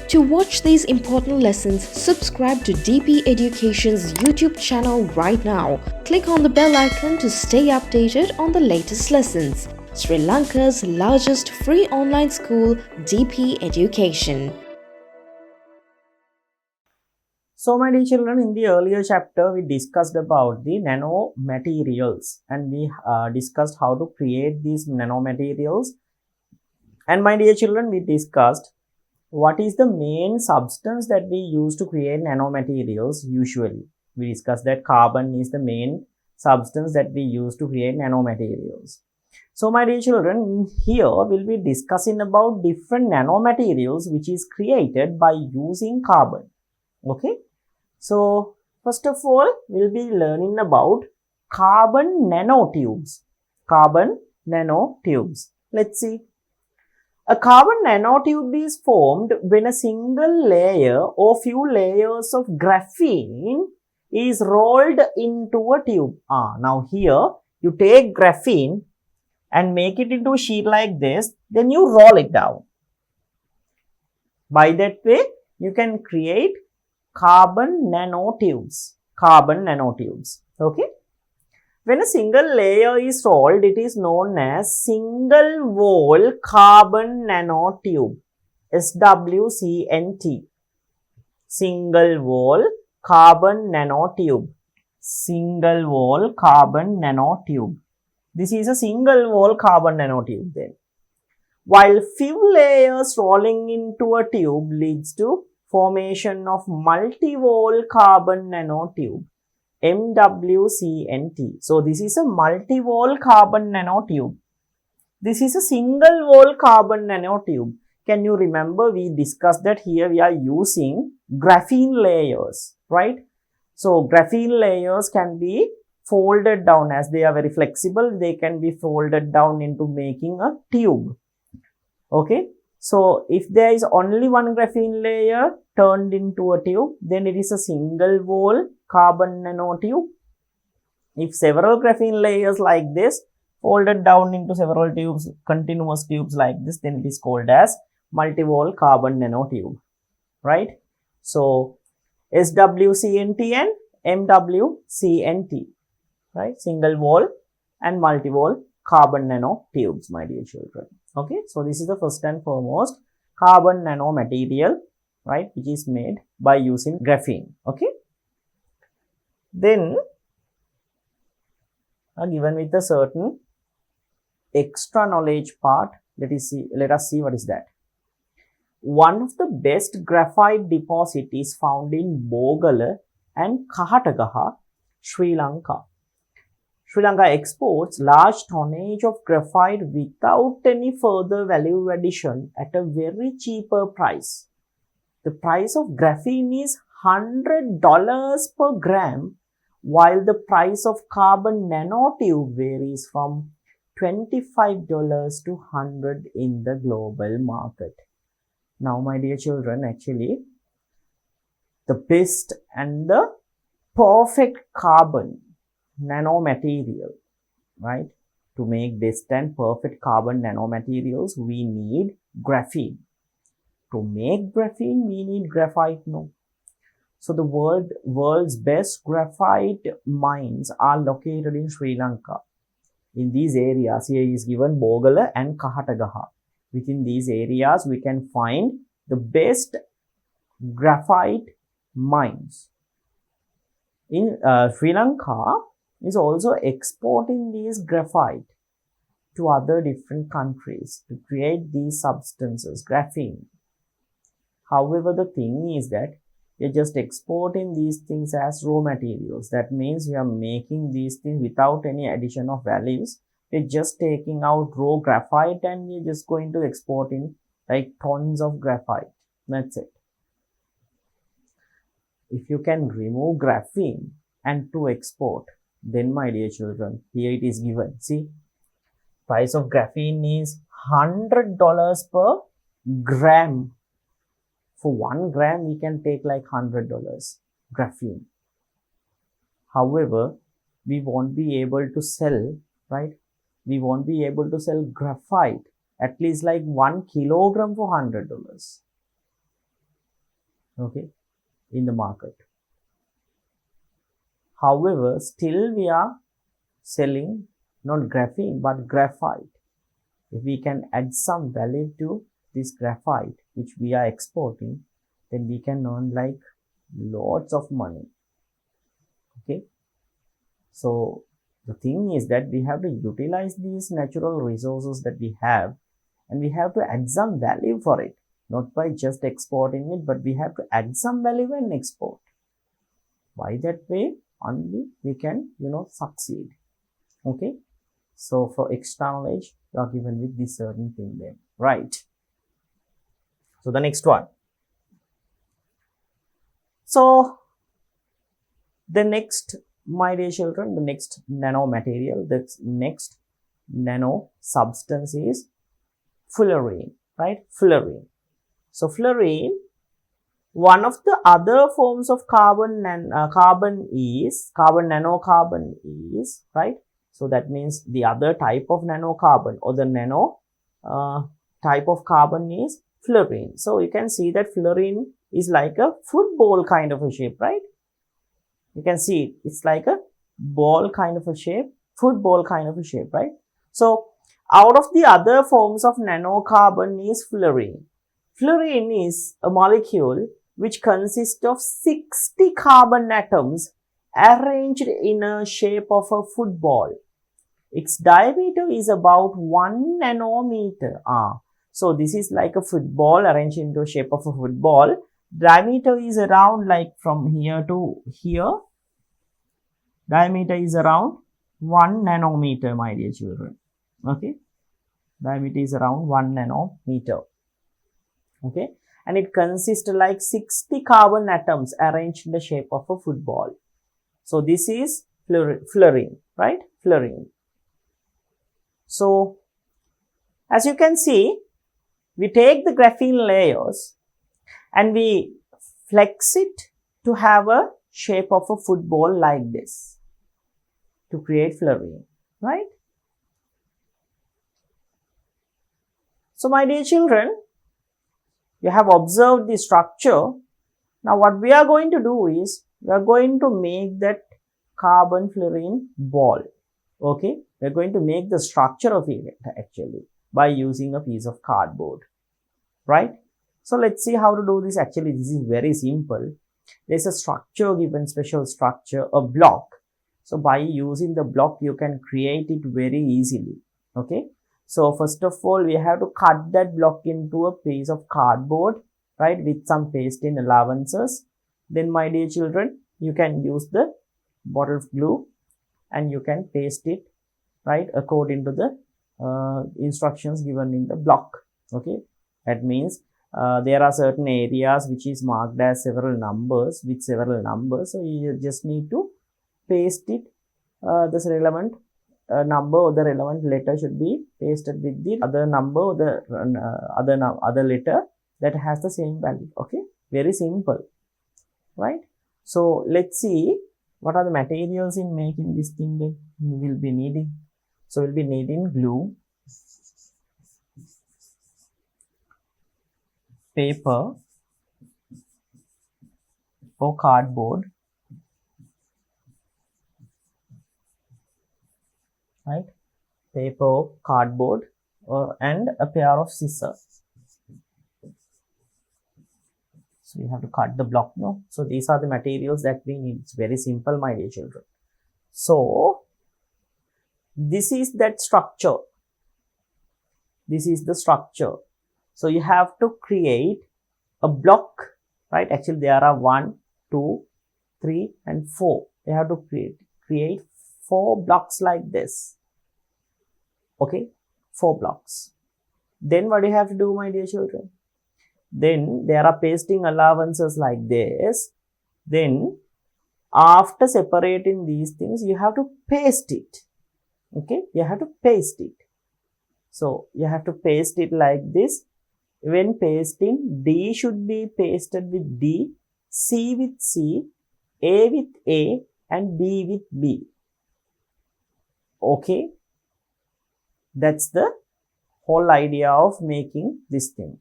To watch these important lessons, subscribe to DP Education's YouTube channel right now. Click on the bell icon to stay updated on the latest lessons. Sri Lanka's largest free online school, DP Education. So my dear children, in the earlier chapter, we discussed about the nanomaterials and we discussed how to create these nanomaterials. And my dear children, we discussed what is the main substance that we use to create nanomaterials usually. We discussed that carbon is the main substance that we use to create nanomaterials. So my dear children, here we'll be discussing about different nanomaterials which is created by using carbon. Okay. So first of all, we'll be learning about carbon nanotubes. Carbon nanotubes. Let's see. A carbon nanotube is formed when a single layer or few layers of graphene is rolled into a tube. Now here you take graphene and make it into a sheet like this, then you roll it down. By that way, you can create carbon nanotubes. Carbon nanotubes. Okay. When a single layer is rolled, it is known as single wall carbon nanotube. SWCNT. Single wall carbon nanotube. Single wall carbon nanotube. This is a single wall carbon nanotube then. While few layers rolling into a tube leads to formation of multi-wall carbon nanotube. MWCNT. So this is a multi-wall carbon nanotube. This is a single wall carbon nanotube. Can you remember we discussed that here we are using graphene layers, right? So graphene layers can be folded down as they are very flexible. They can be folded down into making a tube. Okay. So if there is only one graphene layer turned into a tube, then it is a single wall carbon nanotube. If several graphene layers like this folded down into several tubes, continuous tubes like this, then it is called as multi-wall carbon nanotube, right? So SWCNT and MWCNT, right? Single wall and multi-wall carbon nanotubes, my dear children. Okay, so this is the first and foremost carbon nanomaterial, right, which is made by using graphene. Okay, then given with a certain extra knowledge part, let us see what is that. One of the best graphite deposit is found in Bogala and Kahatagaha, Sri Lanka. Sri Lanka exports large tonnage of graphite without any further value addition at a very cheaper price. The price of graphene is $100 per gram, while the price of carbon nanotube varies from $25 to $100 in the global market. Now, my dear children, actually, the best and the perfect carbon nanomaterial, right? To make best and perfect carbon nanomaterials, we need graphene. To make graphene, we need graphite, no? So the world's best graphite mines are located in Sri Lanka. In these areas, here is given Bogala and Kahatagaha. Within these areas, we can find the best graphite mines. In Sri Lanka is also exporting these graphite to other different countries to create these substances, graphene. However, the thing is that you're just exporting these things as raw materials. That means you are making these things without any addition of values. You're just taking out raw graphite and you're just going to export in like tons of graphite. That's it. If you can remove graphene and to export, then my dear children, here it is given. See, price of graphene is $100 per gram. For 1 gram, we can take like $100 graphene. However, we won't be able to sell, right? We won't be able to sell graphite at least like 1 kilogram for $100. okay, in the market. However, still we are selling not graphene but graphite. If we can add some value to this graphite which we are exporting, then we can earn like lots of money. Okay, so the thing is that we have to utilize these natural resources that we have, and we have to add some value for it, not by just exporting it, but we have to add some value when export. By that way only we can, succeed. Okay, so for extra knowledge you are given with this certain thing there, right? So the next one, so the next, my dear children, the next nanomaterial, the next nano substance is fullerene, right? Fullerene. So fullerene, one of the other forms of carbon nanocarbon is, right? So that means the other type of nanocarbon or the nano type of carbon is fullerene. So you can see that fullerene is like a football kind of a shape, right? You can see it. It's like a ball kind of a shape, football kind of a shape, right? So out of the other forms of nanocarbon is fullerene. Fullerene is a molecule which consists of 60 carbon atoms arranged in a shape of a football. Its diameter is about 1 nanometer. So this is like a football arranged into a shape of a football. Diameter is around like from here to here. Diameter is around 1 nanometer, my dear children. Okay, diameter is around 1 nanometer. Okay, and it consists like 60 carbon atoms arranged in the shape of a football. So this is fullerene, right? Fullerene. So as you can see, we take the graphene layers and we flex it to have a shape of a football like this to create fullerene, right? So my dear children, you have observed the structure. Now what we are going to do is, we are going to make that carbon fullerene ball. Okay, we are going to make the structure of it actually by using a piece of cardboard, right? So let's see how to do this. Actually, this is very simple. There's a structure given, special structure, a block. So by using the block, you can create it very easily. Okay. So first of all, we have to cut that block into a piece of cardboard, right, with some pasting allowances. Then, my dear children, you can use the bottle glue and you can paste it, right, according to the instructions given in the block. Okay. That means there are certain areas which is marked as several numbers, with several numbers. So you just need to paste it, this relevant number or the relevant letter should be pasted with the other number or the other letter that has the same value. Okay, very simple, right? So let's see what are the materials in making this thing that we will be needing. So we'll be needing glue, paper or cardboard, right? Paper, cardboard, and a pair of scissors. So we have to cut the block now. So these are the materials that we need. It's very simple, my dear children. So this is that structure. This is the structure. So you have to create a block, right? Actually, there are 1, 2, 3, and 4. You have to create 4 blocks like this. Okay, 4 blocks. Then what do you have to do, my dear children? Then there are pasting allowances like this. Then after separating these things, you have to paste it. Okay, you have to paste it. So you have to paste it like this. When pasting, D should be pasted with D, C with C, A with A, and B with B. Okay, that's the whole idea of making this thing.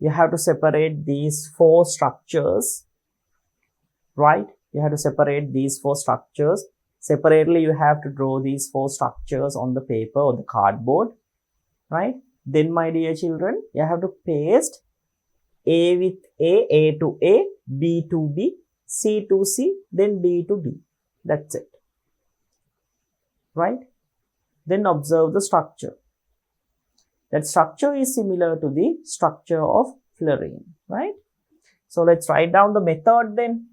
you have to separate these four structures, right? You have to separate these four structures. Separately, you have to draw these four structures on the paper or the cardboard, right? Then, my dear children, you have to paste A with A to A, B to B, C to C, then D to D. That's it, right? Then observe the structure. That structure is similar to the structure of fullerene, right? So let's write down the method then.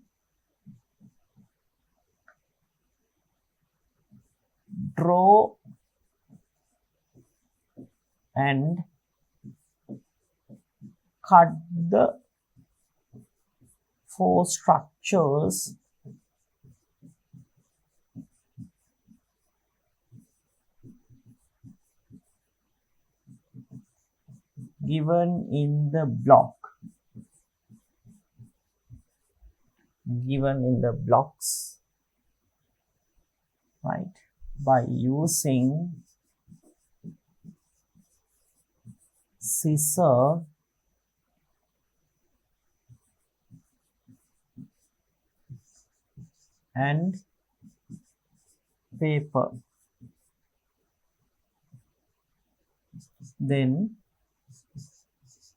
Draw and cut the four structures given in the block, given in the blocks, right, by using scissor and paper. Then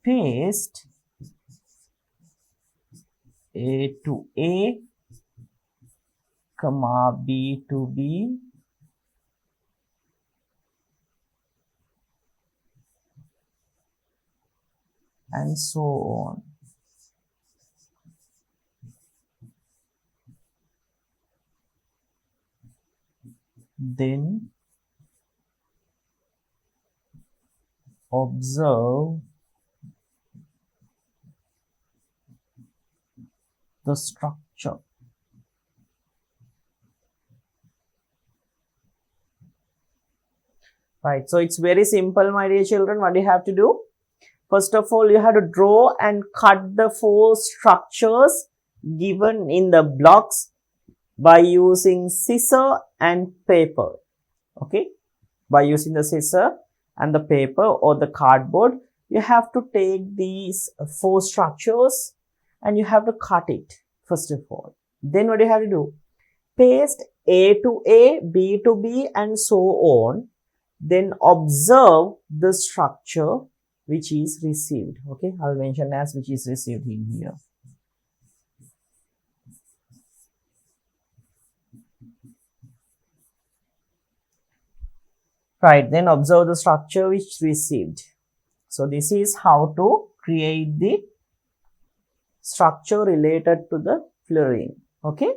paste A to A, comma B to B, and so on. Then observe the structure. Right, so it's very simple, my dear children. What do you have to do? First of all, you have to draw and cut the four structures given in the blocks by using scissor and paper. Okay, by using the scissor and the paper or the cardboard, you have to take these four structures and you have to cut it first of all. Then what do you have to do? Paste A to A, B to B, and so on. Then observe the structure which is received. Okay, I'll mention as which is received in here. Right, then observe the structure which received. So this is how to create the structure related to the fullerene. Okay,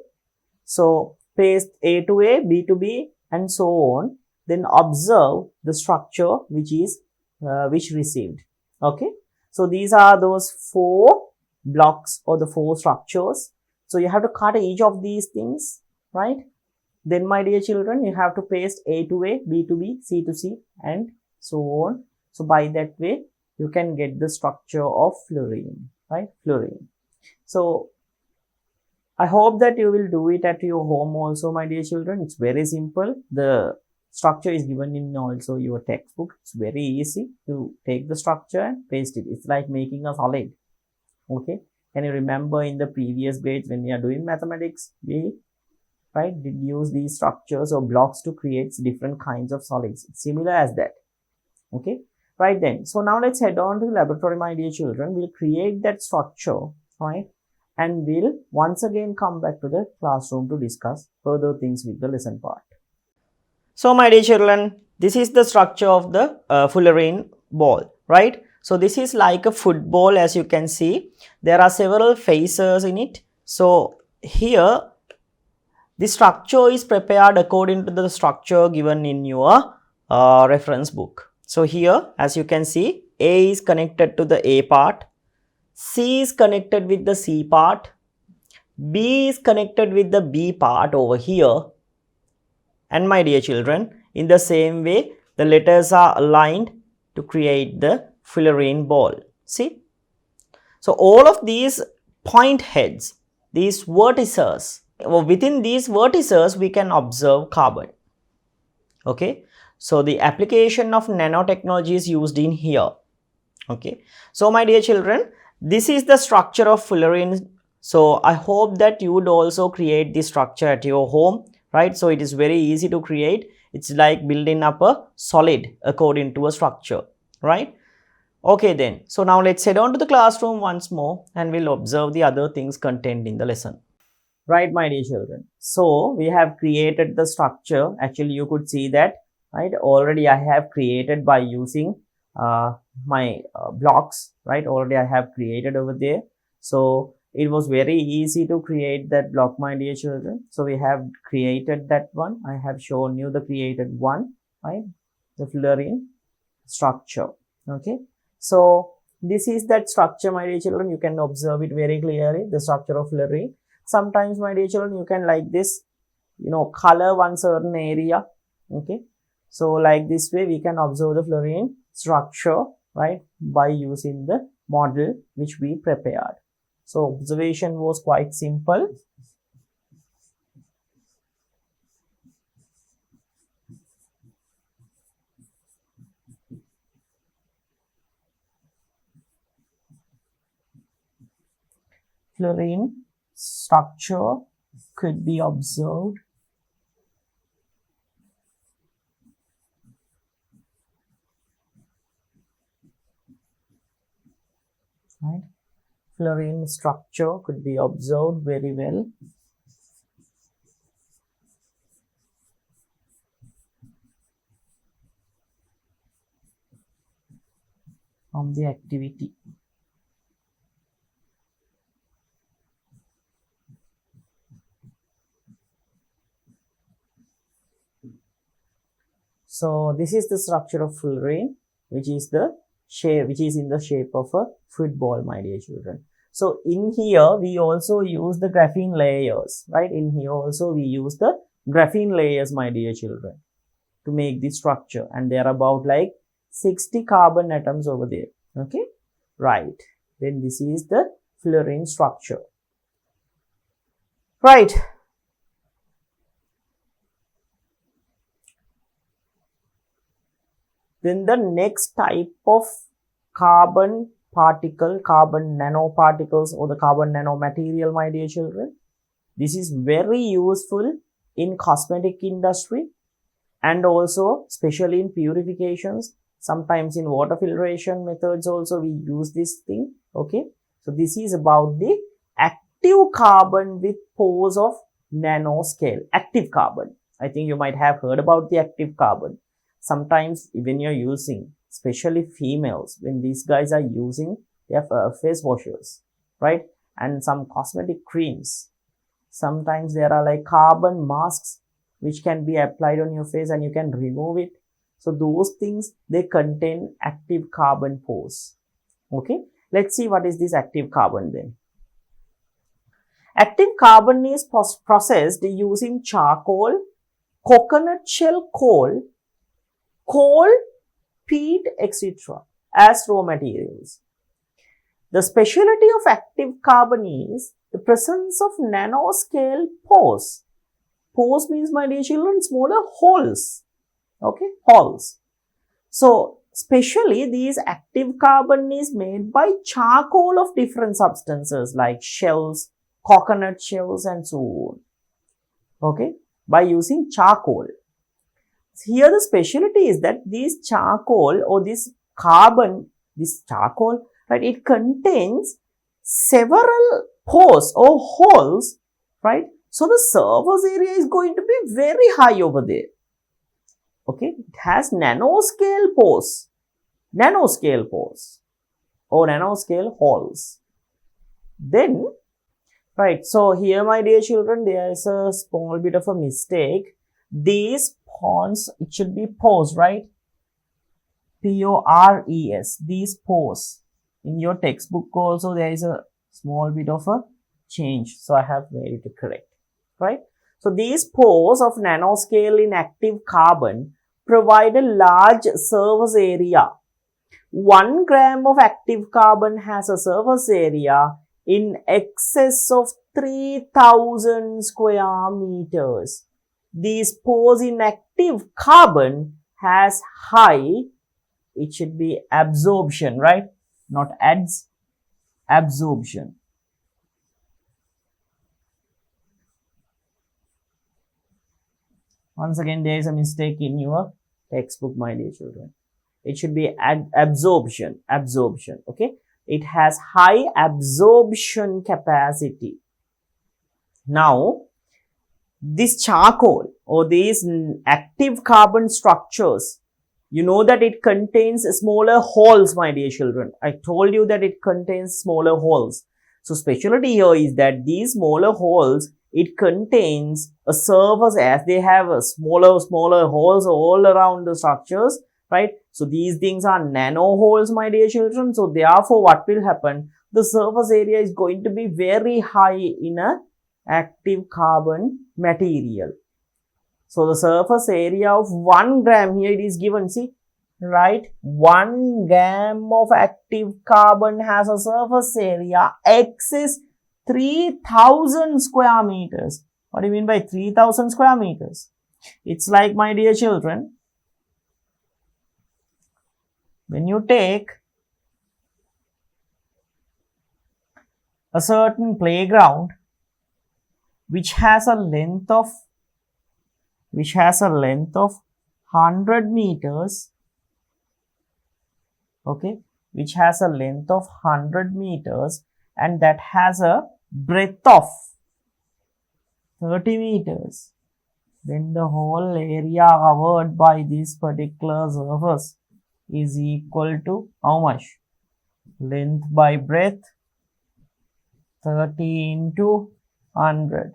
so paste A to A, B to B, and so on. Then observe the structure which is which received. Okay, so these are those four blocks or the four structures. So you have to cut each of these things, right? Then, my dear children, you have to paste A to A, B to B, C to C, and so on. So by that way, you can get the structure of fullerene, right? Fullerene. So I hope that you will do it at your home also, my dear children. It's very simple. The structure is given in also your textbook. It's very easy to take the structure and paste it. It's like making a solid. Okay. Can you remember in the previous grades when we are doing mathematics, we did use these structures or blocks to create different kinds of solids. It's similar as that. Okay. Right then. So now let's head on to the laboratory, my dear children. We'll create that structure, right? And we'll once again come back to the classroom to discuss further things with the lesson part. So my dear children, this is the structure of the fullerene ball, right? So this is like a football, as you can see. There are several faces in it. So here, the structure is prepared according to the structure given in your reference book. So here, as you can see, A is connected to the A part, C is connected with the C part, B is connected with the B part over here. And my dear children, in the same way, the letters are aligned to create the fullerene ball. See? So all of these point heads, these vertices, within these vertices, we can observe carbon. Okay. So the application of nanotechnology is used in here. Okay, so my dear children, this is the structure of fullerene. So I hope that you would also create this structure at your home, right? So it is very easy to create. It's like building up a solid according to a structure, right? Okay then, so now let's head on to the classroom once more and we'll observe the other things contained in the lesson. Right, my dear children. So we have created the structure. Actually, you could see that, right? Already I have created by using my blocks, right? Already I have created over there. So it was very easy to create that block, my dear children. So we have created that one. I have shown you the created one, right? The Fullerene structure. Okay. So this is that structure, my dear children. You can observe it very clearly, the structure of Fullerene. Sometimes, my dear children, you can like this, color one certain area. Okay. So like this way, we can observe the Fullerene structure, right, by using the model which we prepared. So observation was quite simple. Fullerene structure could be observed right. Fullerene structure could be observed very well from the activity. So this is the structure of Fullerene, which is in the shape of a football, my dear children. So in here we also use the graphene layers, right? In here also we use the graphene layers, my dear children, to make this structure, and there are about like 60 carbon atoms over there. Okay, right. Then this is the Fullerene structure, right? Then the next type of carbon particle, carbon nanoparticles, or the carbon nanomaterial, my dear children. This is very useful in cosmetic industry and also especially in purifications. Sometimes in water filtration methods also we use this thing. Okay, so this is about the active carbon with pores of nanoscale. Active carbon. I think you might have heard about the active carbon. Sometimes when you're using, especially females, when these guys are using their face washers, right, and some cosmetic creams, sometimes there are like carbon masks which can be applied on your face and you can remove it. So those things, they contain active carbon pores. Okay, let's see what is this active carbon then. Active carbon is processed using charcoal, coconut shell coal, peat, etc. as raw materials. The specialty of active carbon is the presence of nanoscale pores. Pores means, my dear children, smaller holes. Okay, holes. So, specially these active carbon is made by charcoal of different substances like shells, coconut shells and so on. Okay, by using charcoal. Here the specialty is that this charcoal or this carbon, this charcoal, right, it contains several pores or holes, right? So the surface area is going to be very high over there. Okay, it has nanoscale pores or nanoscale holes. Then, right, so here, my dear children, there is a small bit of a mistake. These pores, it should be pores, right? P-O-R-E-S, these pores. In your textbook also, there is a small bit of a change. So I have made it correct, right? So these pores of nanoscale in active carbon provide a large surface area. 1 gram of active carbon has a surface area in excess of 3000 square meters. These pores in active carbon has high, it should be absorption, right? not adds, absorption. Once again, there is a mistake in your textbook, my dear children. It should be absorption, okay? It has high absorption capacity. Now, this charcoal or these active carbon structures, you know that it contains smaller holes, my dear children. I told you that it contains smaller holes. So specialty here is that these smaller holes, it contains a surface, as they have a smaller holes all around the structures, right? So these things are nano holes, my dear children. So therefore, what will happen? The surface area is going to be very high in a active carbon material. So the surface area of 1 gram, here it is given, see, right? 1 gram of active carbon has a surface area X is 3000 square meters. What do you mean by 3000 square meters? It's like, my dear children, when you take a certain playground which has a length of 100 meters, okay, which has a length of 100 meters and that has a breadth of 30 meters, then the whole area covered by this particular surface is equal to how much? Length by breadth, 30 into 100.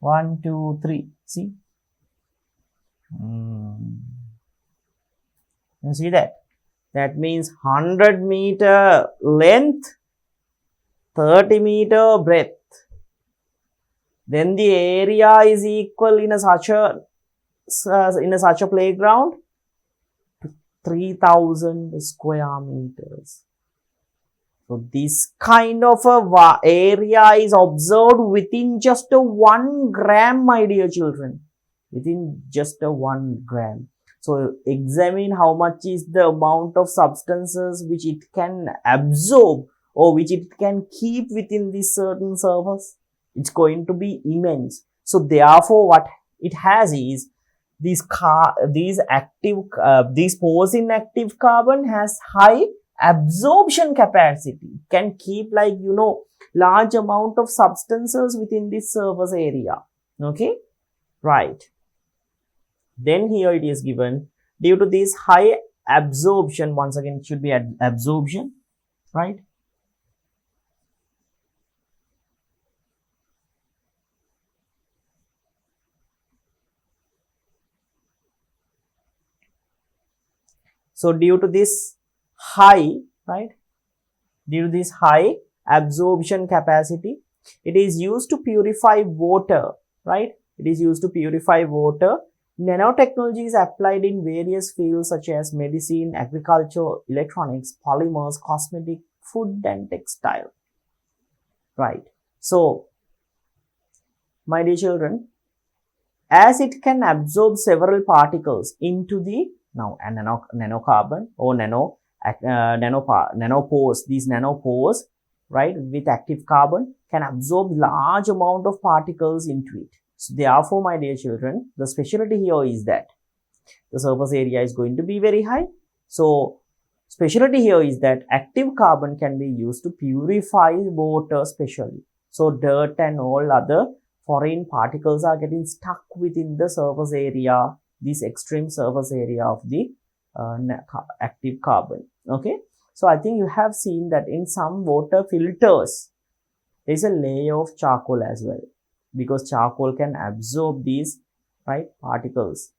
1, 2, 3. See? You see that? That means 100 meter length, 30 meter breadth. Then the area is equal in such a playground to 3000 square meters. So this kind of a area is observed within just a 1 gram, my dear children. Within just a 1 gram. So examine how much is the amount of substances which it can absorb or which it can keep within this certain surface. It's going to be immense. So therefore, what it has is these pores in active carbon has high absorption capacity, can keep large amount of substances within this surface area. Okay, right. Then here it is given, due to this high absorption, once again it should be absorption, right? So due to this high, right, due to this high absorption capacity, it is used to purify water, right? It is used to purify water. Nanotechnology is applied in various fields such as medicine, agriculture, electronics, polymers, cosmetic, food and textile, right? So, my dear children, as it can absorb several particles into the nanocarbon or nanopores, these nanopores, right, with active carbon can absorb large amount of particles into it. So therefore, my dear children, the specialty here is that the surface area is going to be very high. So specialty here is that active carbon can be used to purify water specially. So dirt and all other foreign particles are getting stuck within the surface area, this extreme surface area of the active carbon. Okay. So I think you have seen that in some water filters, there is a layer of charcoal as well, because charcoal can absorb these, right, particles,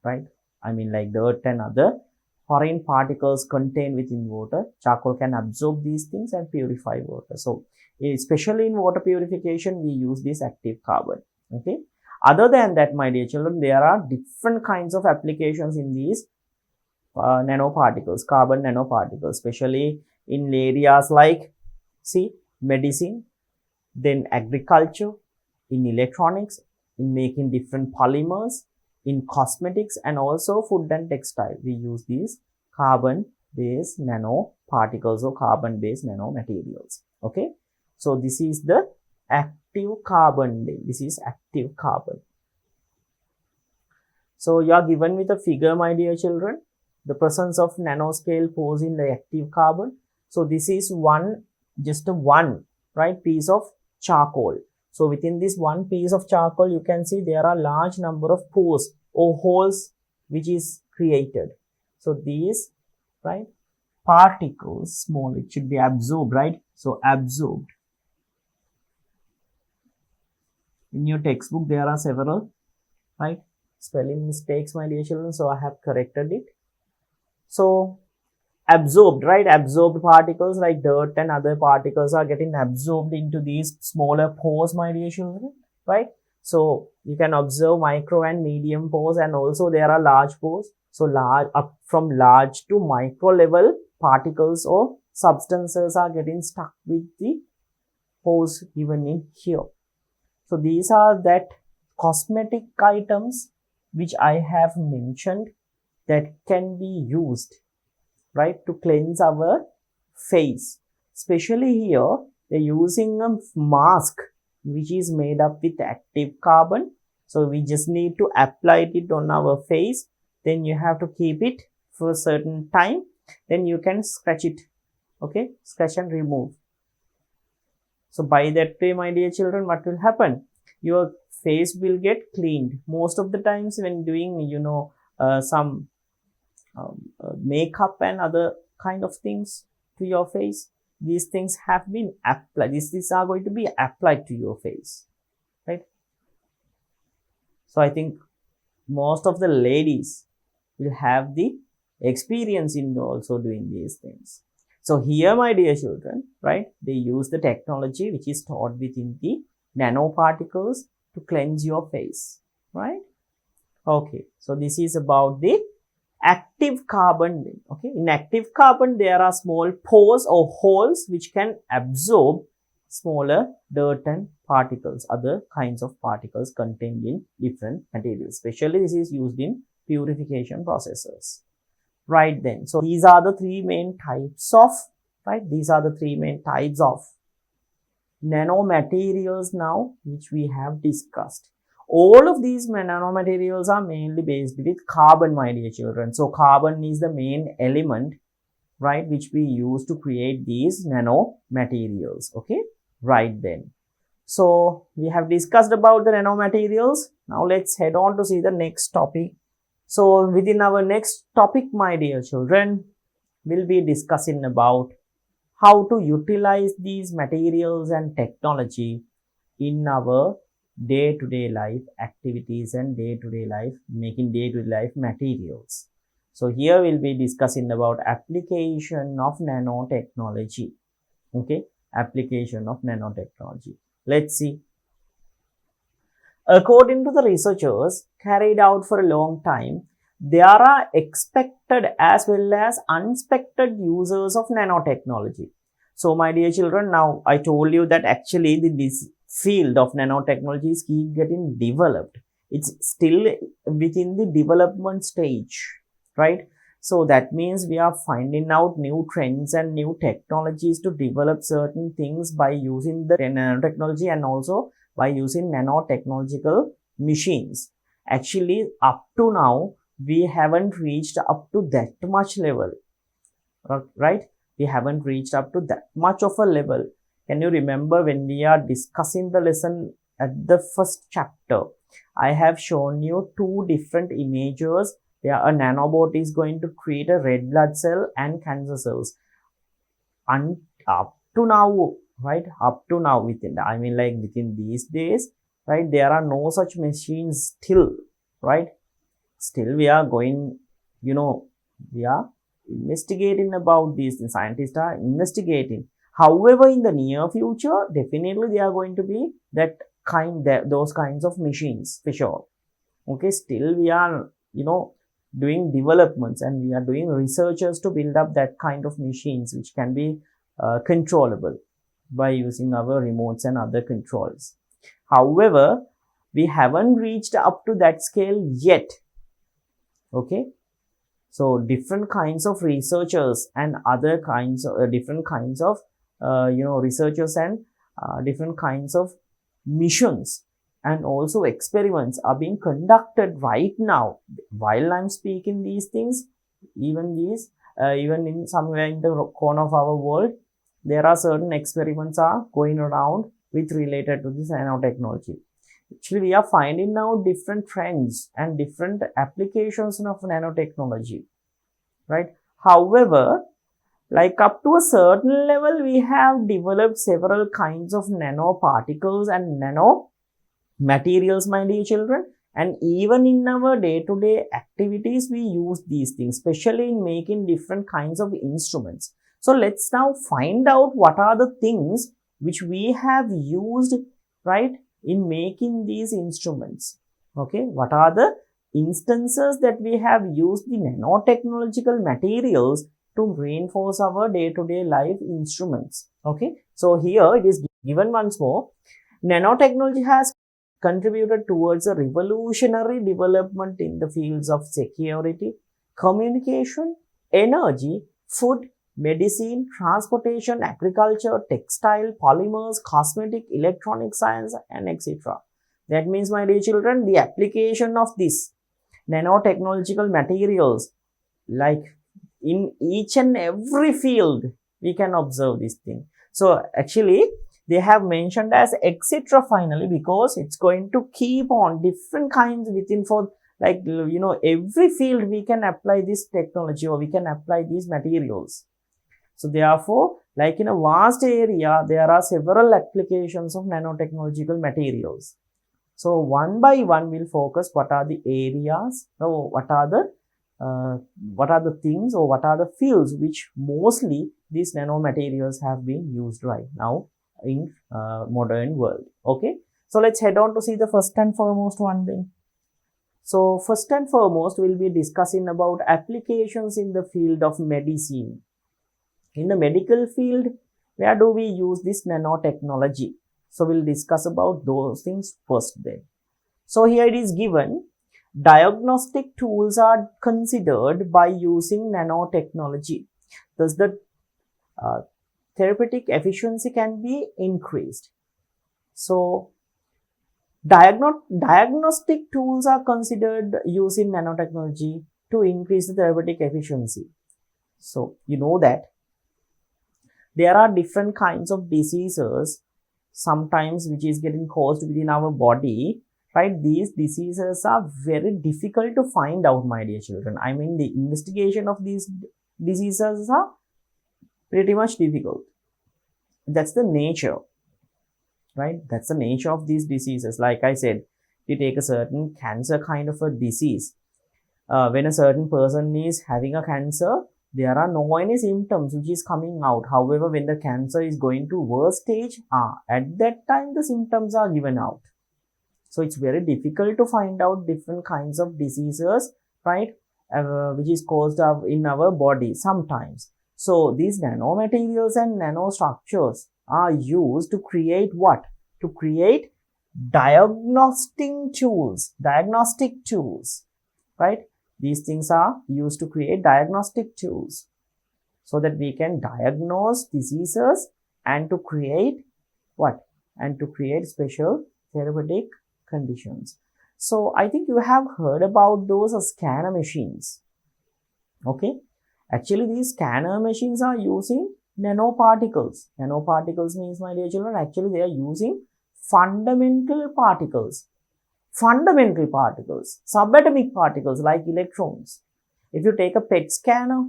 right? I mean like dirt and other foreign particles contained within water. Charcoal can absorb these things and purify water. So especially in water purification, we use this active carbon. Okay. Other than that, my dear children, there are different kinds of applications in these nanoparticles, carbon nanoparticles, especially in areas like, see, medicine, then agriculture, in electronics, in making different polymers, in cosmetics, and also food and textile. We use these carbon based nanoparticles or carbon based nanomaterials. Okay, so this is the active carbon. This is active carbon. So you are given with a figure, my dear children, the presence of nanoscale pores in the active carbon. So this is just a one, right, piece of charcoal. So within this one piece of charcoal, you can see there are large number of pores or holes which is created. So these, right, particles, small, it should be absorbed, right? So absorbed. In your textbook, there are several, right, spelling mistakes, my dear children. So I have corrected it. So absorbed, right? Absorbed particles like dirt and other particles are getting absorbed into these smaller pores, my dear children, right? So you can observe micro and medium pores, and also there are large pores. So large, up from large to micro level particles or substances are getting stuck with the pores given in here. So these are that cosmetic items which I have mentioned that can be used, right, to cleanse our face. Especially here, they're using a mask which is made up with active carbon. So we just need to apply it on our face. Then you have to keep it for a certain time. Then you can scratch it. Okay, scratch and remove. So by that way, my dear children, what will happen? Your face will get cleaned. Most of the times when doing, some makeup and other kind of things to your face, these things have been applied. These are going to be applied to your face, right? So I think most of the ladies will have the experience in also doing these things. So here, my dear children, right, they use the technology which is taught within the nanoparticles to cleanse your face, right? Okay, so this is about the active carbon. Okay, in active carbon, there are small pores or holes which can absorb smaller dirt and particles, other kinds of particles contained in different materials. Especially this is used in purification processes. Right then, so these are the three main types of, right, these are the three main types of nanomaterials now which we have discussed. All of these nanomaterials are mainly based with carbon, my dear children. So carbon is the main element, right, which we use to create these nanomaterials. Okay, right then. So we have discussed about the nanomaterials. Now let's head on to see the next topic. So within our next topic, my dear children, we'll be discussing about how to utilize these materials and technology in our day-to-day life activities and day-to-day life, making day-to-day life materials. So here we'll be discussing about application of nanotechnology. Okay, application of nanotechnology. Let's see. According to the researchers carried out for a long time, there are expected as well as unexpected users of nanotechnology. So my dear children, now I told you that actually this field of nanotechnology is keep getting developed. It's still within the development stage, right? So that means we are finding out new trends and new technologies to develop certain things by using the nanotechnology and also by using nanotechnological machines. Actually, up to now, we haven't reached up to that much level, right? We haven't reached up to that much of a level. Can you remember when we are discussing the lesson at the first chapter? I have shown you two different images where a nanobot is going to create a red blood cell and cancer cells. And up to now, right, up to now, within these days, right, there are no such machines still, right? Still we are going, we are investigating about these things. Scientists are investigating. However, in the near future, definitely they are going to be those kinds of machines for sure. Okay, still we are, doing developments and we are doing researches to build up that kind of machines which can be controllable by using our remotes and other controls. However, we haven't reached up to that scale yet. Okay, So different kinds of researchers and other kinds of different kinds of researchers and different kinds of missions and also experiments are being conducted right now while I'm speaking these things. Even in somewhere in the corner of our world, there are certain experiments are going around with related to this nanotechnology. Actually, we are finding now different trends and different applications of nanotechnology, right? However, like up to a certain level, we have developed several kinds of nanoparticles and nanomaterials, my dear children. And even in our day-to-day activities, we use these things, especially in making different kinds of instruments. So let's now find out what are the things which we have used, right, in making these instruments. Okay, what are the instances that we have used the nanotechnological materials to reinforce our day-to-day life instruments. Okay, so here it is given once more. Nanotechnology has contributed towards a revolutionary development in the fields of security, communication, energy, food, medicine, transportation, agriculture, textile, polymers, cosmetic, electronic science, and etc. That means, my dear children, the application of this nanotechnological materials, like in each and every field, we can observe this thing. So actually, they have mentioned as etc. finally, because it's going to keep on different kinds within for like every field we can apply this technology or we can apply these materials. So therefore, like in a vast area, there are several applications of nanotechnological materials. So one by one, we'll focus what are the areas, or what are the things, or what are the fields which mostly these nanomaterials have been used right now in modern world. Okay, so let's head on to see the first and foremost one thing. So first and foremost, we'll be discussing about applications in the field of medicine. In the medical field, where do we use this nanotechnology? So we'll discuss about those things first then. So here it is given, diagnostic tools are considered by using nanotechnology. Thus the therapeutic efficiency can be increased. So diagnostic tools are considered using nanotechnology to increase the therapeutic efficiency. So you know that there are different kinds of diseases sometimes which is getting caused within our body, right? These diseases are very difficult to find out, my dear children. I mean, the investigation of these diseases are pretty much difficult. That's the nature, right? That's the nature of these diseases. Like I said, you take a certain cancer kind of a disease. When a certain person is having a cancer, there are no any symptoms which is coming out. However, when the cancer is going to worst stage, at that time the symptoms are given out. So it's very difficult to find out different kinds of diseases, right, which is caused in our body sometimes. So these nanomaterials and nanostructures are used to create what? To create diagnostic tools, right? These things are used to create diagnostic tools so that we can diagnose diseases and to create what? And to create special therapeutic conditions. So I think you have heard about those scanner machines. Okay. Actually, these scanner machines are using nanoparticles. Nanoparticles means, my dear children, actually they are using fundamental particles, subatomic particles like electrons. If you take a PET scanner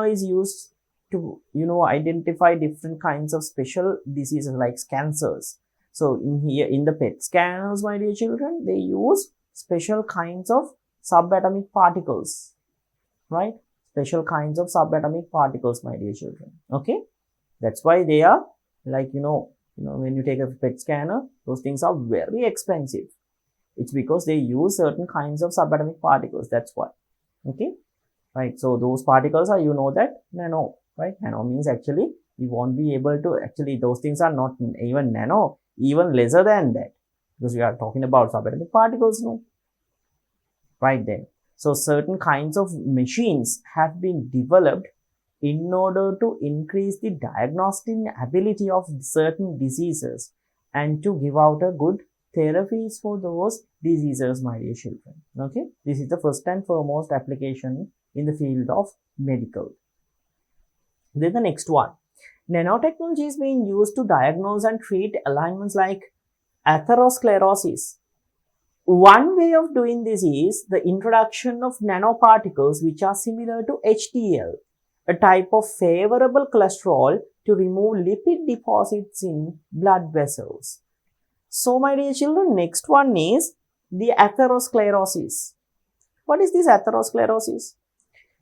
is used to, identify different kinds of special diseases like cancers. So in the PET scanners, my dear children, they use special kinds of subatomic particles, right? Special kinds of subatomic particles, my dear children. Okay, that's why they are like, when you take a PET scanner, those things are very expensive. It's because they use certain kinds of subatomic particles. That's why. Okay, right? So those particles are, that nano, right? Nano means actually we won't be able to, actually those things are not even nano, even lesser than that, because we are talking about subatomic particles, no? Right then. So certain kinds of machines have been developed in order to increase the diagnostic ability of certain diseases and to give out a good therapies for those diseases, my dear children. Okay, this is the first and foremost application in the field of medical. Then the next one, nanotechnology is being used to diagnose and treat ailments like atherosclerosis. One way of doing this is the introduction of nanoparticles which are similar to HDL, a type of favorable cholesterol to remove lipid deposits in blood vessels. So my dear children, next one is the atherosclerosis. What is this atherosclerosis?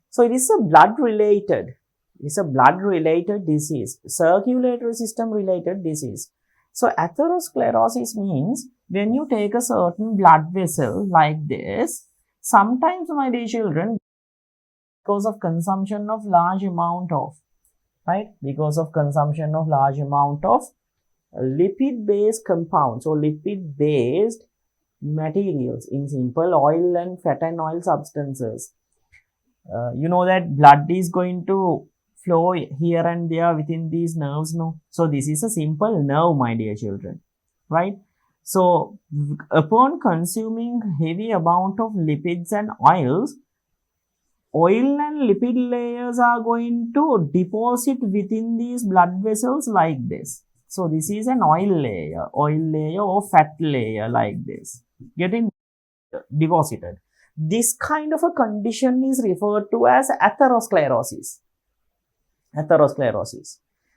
So it is a blood related disease, circulatory system related disease. So atherosclerosis means when you take a certain blood vessel like this, sometimes my dear children, because of consumption of large amount of, lipid based compounds or lipid based materials, in simple oil and fat and oil substances. You know that blood is going to flow here and there within these nerves, no? So this is a simple nerve, my dear children, right? So upon consuming heavy amount of lipids and oils, oil and lipid layers are going to deposit within these blood vessels like this. So this is an oil layer or fat layer like this, getting deposited. This kind of a condition is referred to as atherosclerosis.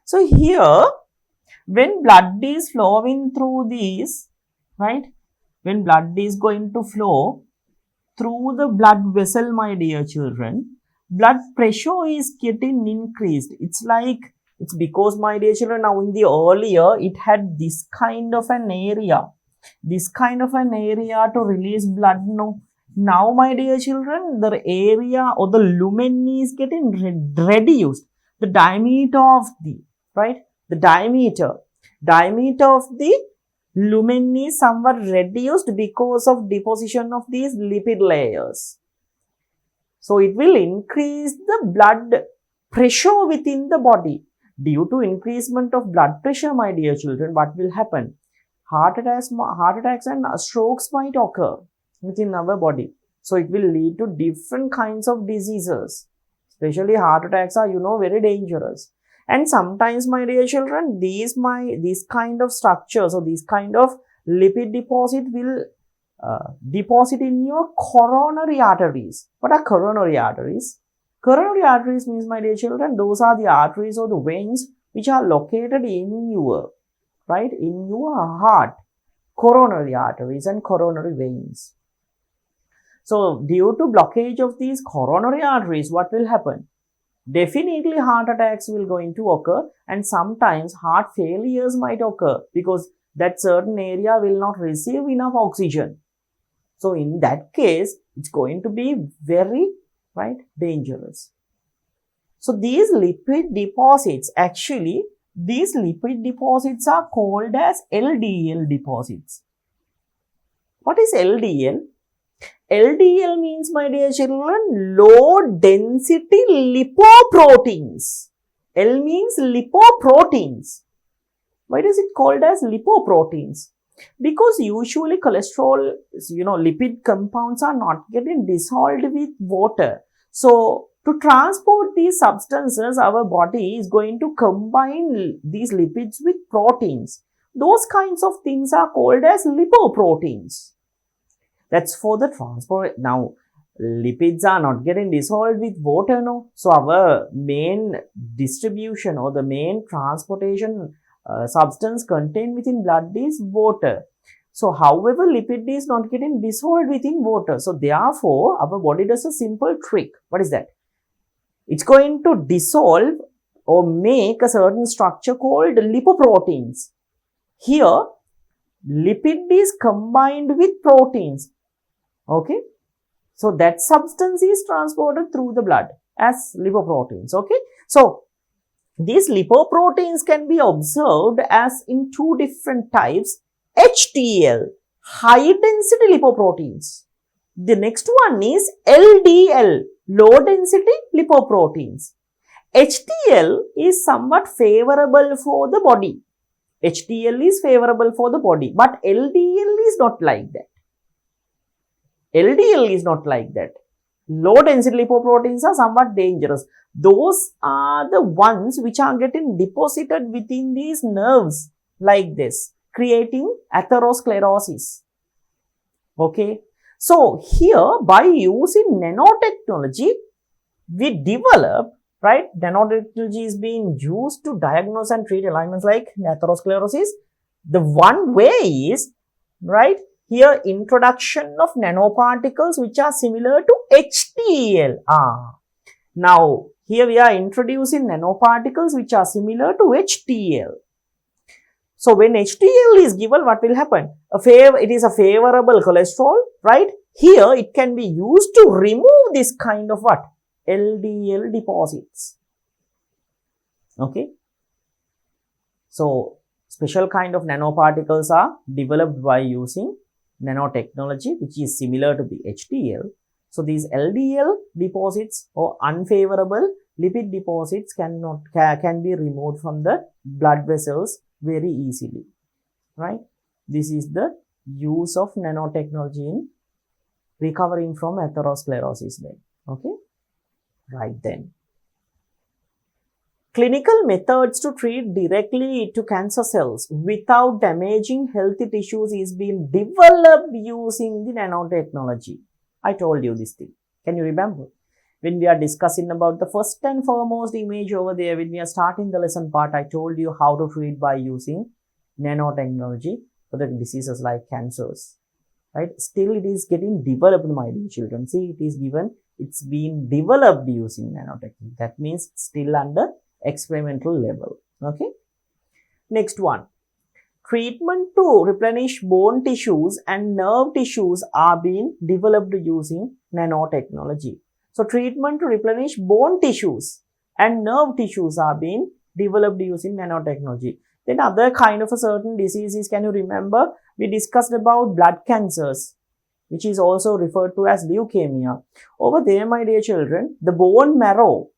So here, when blood is flowing through these, right? When blood is going to flow through the blood vessel, my dear children, blood pressure is getting increased. It's because, my dear children, now in the earlier, it had this kind of an area to release blood, no? Now, my dear children, the area or the lumen is getting reduced. The diameter of the lumen is somewhat reduced because of deposition of these lipid layers. So it will increase the blood pressure within the body. Due to increasement of blood pressure, my dear children, what will happen? Heart attacks and strokes might occur within our body. So it will lead to different kinds of diseases. Especially heart attacks are, very dangerous. And sometimes, my dear children, these kind of structures or these kind of lipid deposit will deposit in your coronary arteries. What are coronary arteries? Coronary arteries means, my dear children, those are the arteries or the veins which are located in your heart. Coronary arteries and coronary veins. So due to blockage of these coronary arteries, what will happen? Definitely heart attacks will going to occur, and sometimes heart failures might occur because that certain area will not receive enough oxygen. So in that case, it's going to be very dangerous. So these lipid deposits are called as LDL deposits. What is LDL? LDL means, my dear children, low density lipoproteins. L means lipoproteins. Why is it called as lipoproteins? Because usually cholesterol, lipid compounds are not getting dissolved with water. So to transport these substances, our body is going to combine these lipids with proteins. Those kinds of things are called as lipoproteins. That's for the transport. Now, lipids are not getting dissolved with water, no? So our main distribution or the main transportation substance contained within blood is water. So however, lipid is not getting dissolved within water. So therefore, our body does a simple trick. What is that? It's going to dissolve or make a certain structure called lipoproteins. Here, lipid is combined with proteins. Okay. So that substance is transported through the blood as lipoproteins. Okay. So these lipoproteins can be observed as in two different types. HDL, high density lipoproteins. The next one is LDL, low density lipoproteins. HDL is somewhat favorable for the body. HDL is favorable for the body, but LDL is not like that. LDL is not like that. Low density lipoproteins are somewhat dangerous. Those are the ones which are getting deposited within these nerves like this, creating atherosclerosis. Okay. So here, by using nanotechnology, we develop, right? Nanotechnology is being used to diagnose and treat ailments like atherosclerosis. The one way is, right, here introduction of nanoparticles which are similar to HDL. Now, here we are introducing nanoparticles which are similar to HDL. So, when HDL is given, what will happen? It is a favorable cholesterol, right? Here, it can be used to remove this kind of what? LDL deposits. Okay. So, special kind of nanoparticles are developed by using nanotechnology, which is similar to the HDL. So, these LDL deposits or unfavorable lipid deposits can be removed from the blood vessels very easily, right? This is the use of nanotechnology in recovering from atherosclerosis then. Okay, right then. Clinical methods to treat directly to cancer cells without damaging healthy tissues is being developed using the nanotechnology. I told you this thing. Can you remember? When we are discussing about the first and foremost image over there, when we are starting the lesson part, I told you how to treat by using nanotechnology for the diseases like cancers, right? Still it is getting developed, my dear children. See, it is given, it's being developed using nanotechnology. That means it's still under experimental level. Okay. Next one. Treatment to replenish bone tissues and nerve tissues are being developed using nanotechnology. So, treatment to replenish bone tissues and nerve tissues are being developed using nanotechnology. Then other kind of a certain diseases, can you remember? We discussed about blood cancers, which is also referred to as leukemia. Over there, my dear children, the bone marrow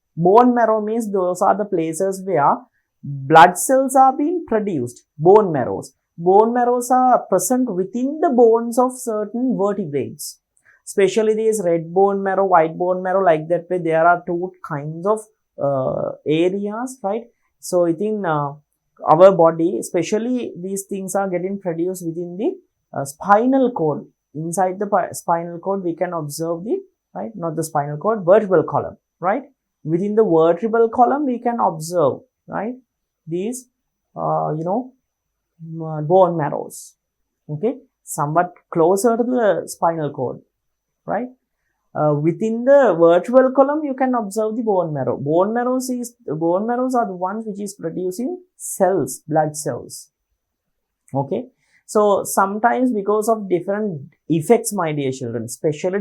means those are the places where blood cells are being produced, bone marrows. Bone marrows are present within the bones of certain vertebrates. Especially these red bone marrow, white bone marrow, like that way, there are two kinds of areas, right? So, within our body, especially these things are getting produced within the spinal cord. Inside the spinal cord, we can observe the, right, not the spinal cord, vertebral column, right? Within the vertebral column, we can observe, right, these, bone marrows, okay, somewhat closer to the spinal cord, right? Within the vertebral column, you can observe the bone marrow. Bone marrows are the ones which is producing cells, blood cells. Okay. So sometimes because of different effects, my dear children, especially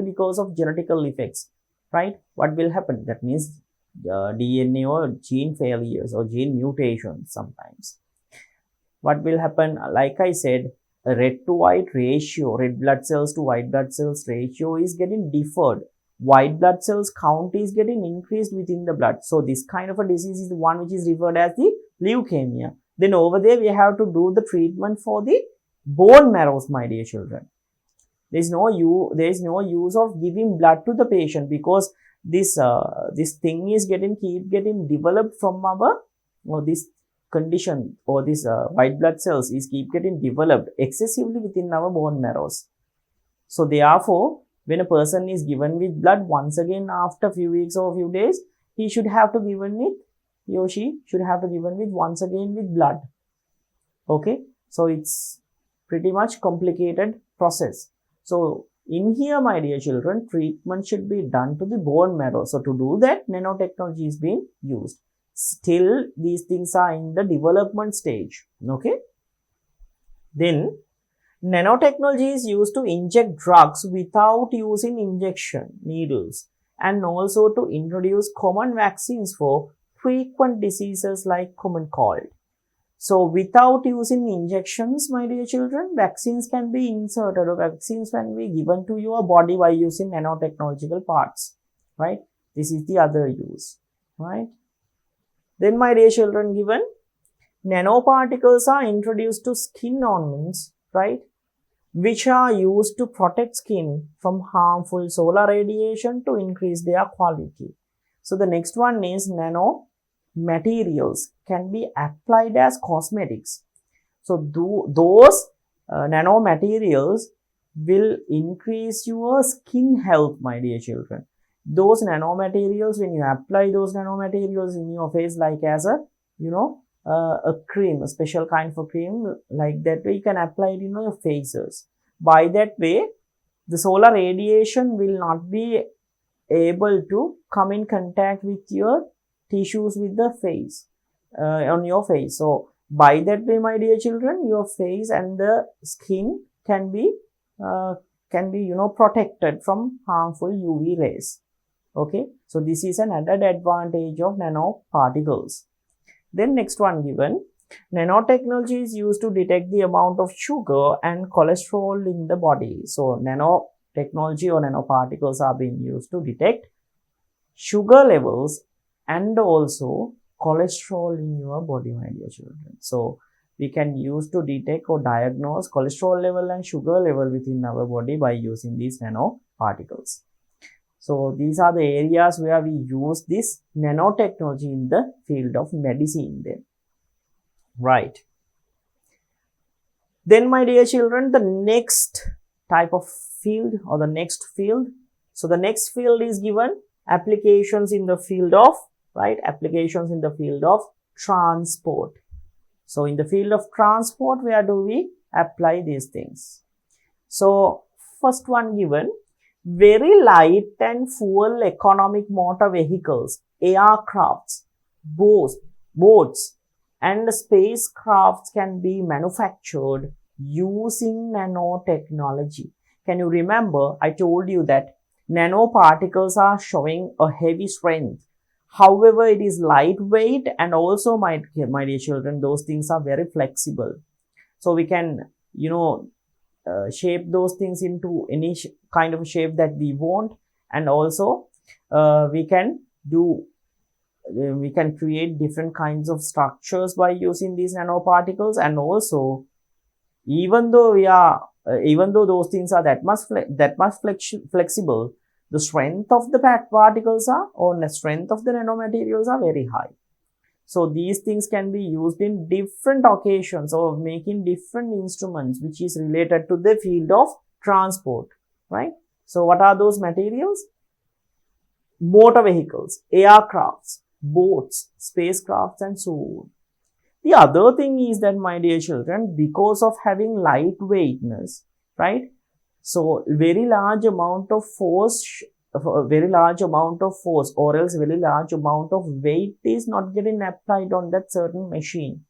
because of genetical effects, right? What will happen? That means DNA or gene failures or gene mutations sometimes. What will happen? Like I said, a red to white ratio, red blood cells to white blood cells ratio is getting deferred. White blood cells count is getting increased within the blood. So this kind of a disease is the one which is referred as the leukemia. Then over there we have to do the treatment for the bone marrows, my dear children. There is no use of giving blood to the patient, because this thing is keep getting developed from our, or this condition, or this white blood cells is keep getting developed excessively within our bone marrows. So therefore, when a person is given with blood, once again after few weeks or few days, he or she should have to given with once again with blood. Okay, so it's pretty much complicated process. So in here, my dear children, treatment should be done to the bone marrow. So to do that, nanotechnology is being used. Still, these things are in the development stage. Okay. Then, nanotechnology is used to inject drugs without using injection needles, and also to introduce common vaccines for frequent diseases like common cold. So without using injections, my dear children, vaccines can be inserted or vaccines can be given to your body by using nanotechnological parts, right? This is the other use, right? Then, my dear children, given nanoparticles are introduced to skin ornaments, right? Which are used to protect skin from harmful solar radiation to increase their quality. So the next one is nanomaterials can be applied as cosmetics. So those nanomaterials will increase your skin health, my dear children. Those nanomaterials, when you apply those nanomaterials in your face, like as a, a cream, a special kind of cream, like that way you can apply it in your faces. By that way, the solar radiation will not be able to come in contact with your tissues with the face, on your face. So by that way, my dear children, your face and the skin can be protected from harmful UV rays. Okay, so this is an added advantage of nanoparticles. Then next one given, nanotechnology is used to detect the amount of sugar and cholesterol in the body. So nanotechnology or nanoparticles are being used to detect sugar levels and also cholesterol in your body, my dear children. So we can use to detect or diagnose cholesterol level and sugar level within our body by using these nanoparticles. So these are the areas where we use this nanotechnology in the field of medicine then. Right. Then, my dear children, the next type of field or the next field. So the next field is given applications in the field of, right, applications in the field of transport. So in the field of transport, where do we apply these things? So first one given, very light and fuel economic motor vehicles, aircrafts, boats and spacecrafts can be manufactured using nanotechnology. Can you remember I told you that nanoparticles are showing a heavy strength. However, it is lightweight and also, my dear children, those things are very flexible. So we can, shape those things into any kind of shape that we want, and also we can create different kinds of structures by using these nanoparticles. And also, even though those things are that much flexible, the strength of the particles or the strength of the nanomaterials are very high. So these things can be used in different occasions or making different instruments which is related to the field of transport, right? So what are those materials? Motor vehicles, aircrafts, boats, spacecrafts, and so on. The other thing is that, my dear children, because of having lightweightness, right? So very large amount of force or else very large amount of weight is not getting applied on that certain machine.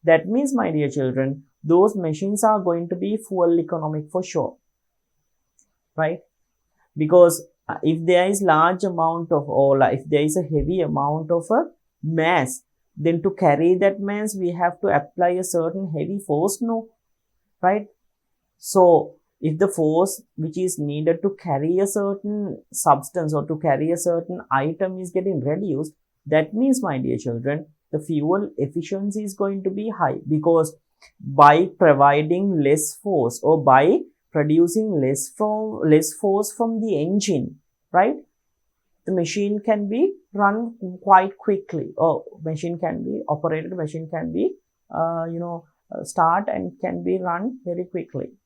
That means, my dear children, those machines are going to be fuel economic for sure, right? Because if there is large amount of, or if there is a heavy amount of a mass, then to carry that mass we have to apply a certain heavy force, no, right? So if the force which is needed to carry a certain substance or to carry a certain item is getting reduced, that means, my dear children, the fuel efficiency is going to be high, because by providing less force or by producing less force from the engine, right, the machine can be run quite quickly, or machine can be start and can be run very quickly.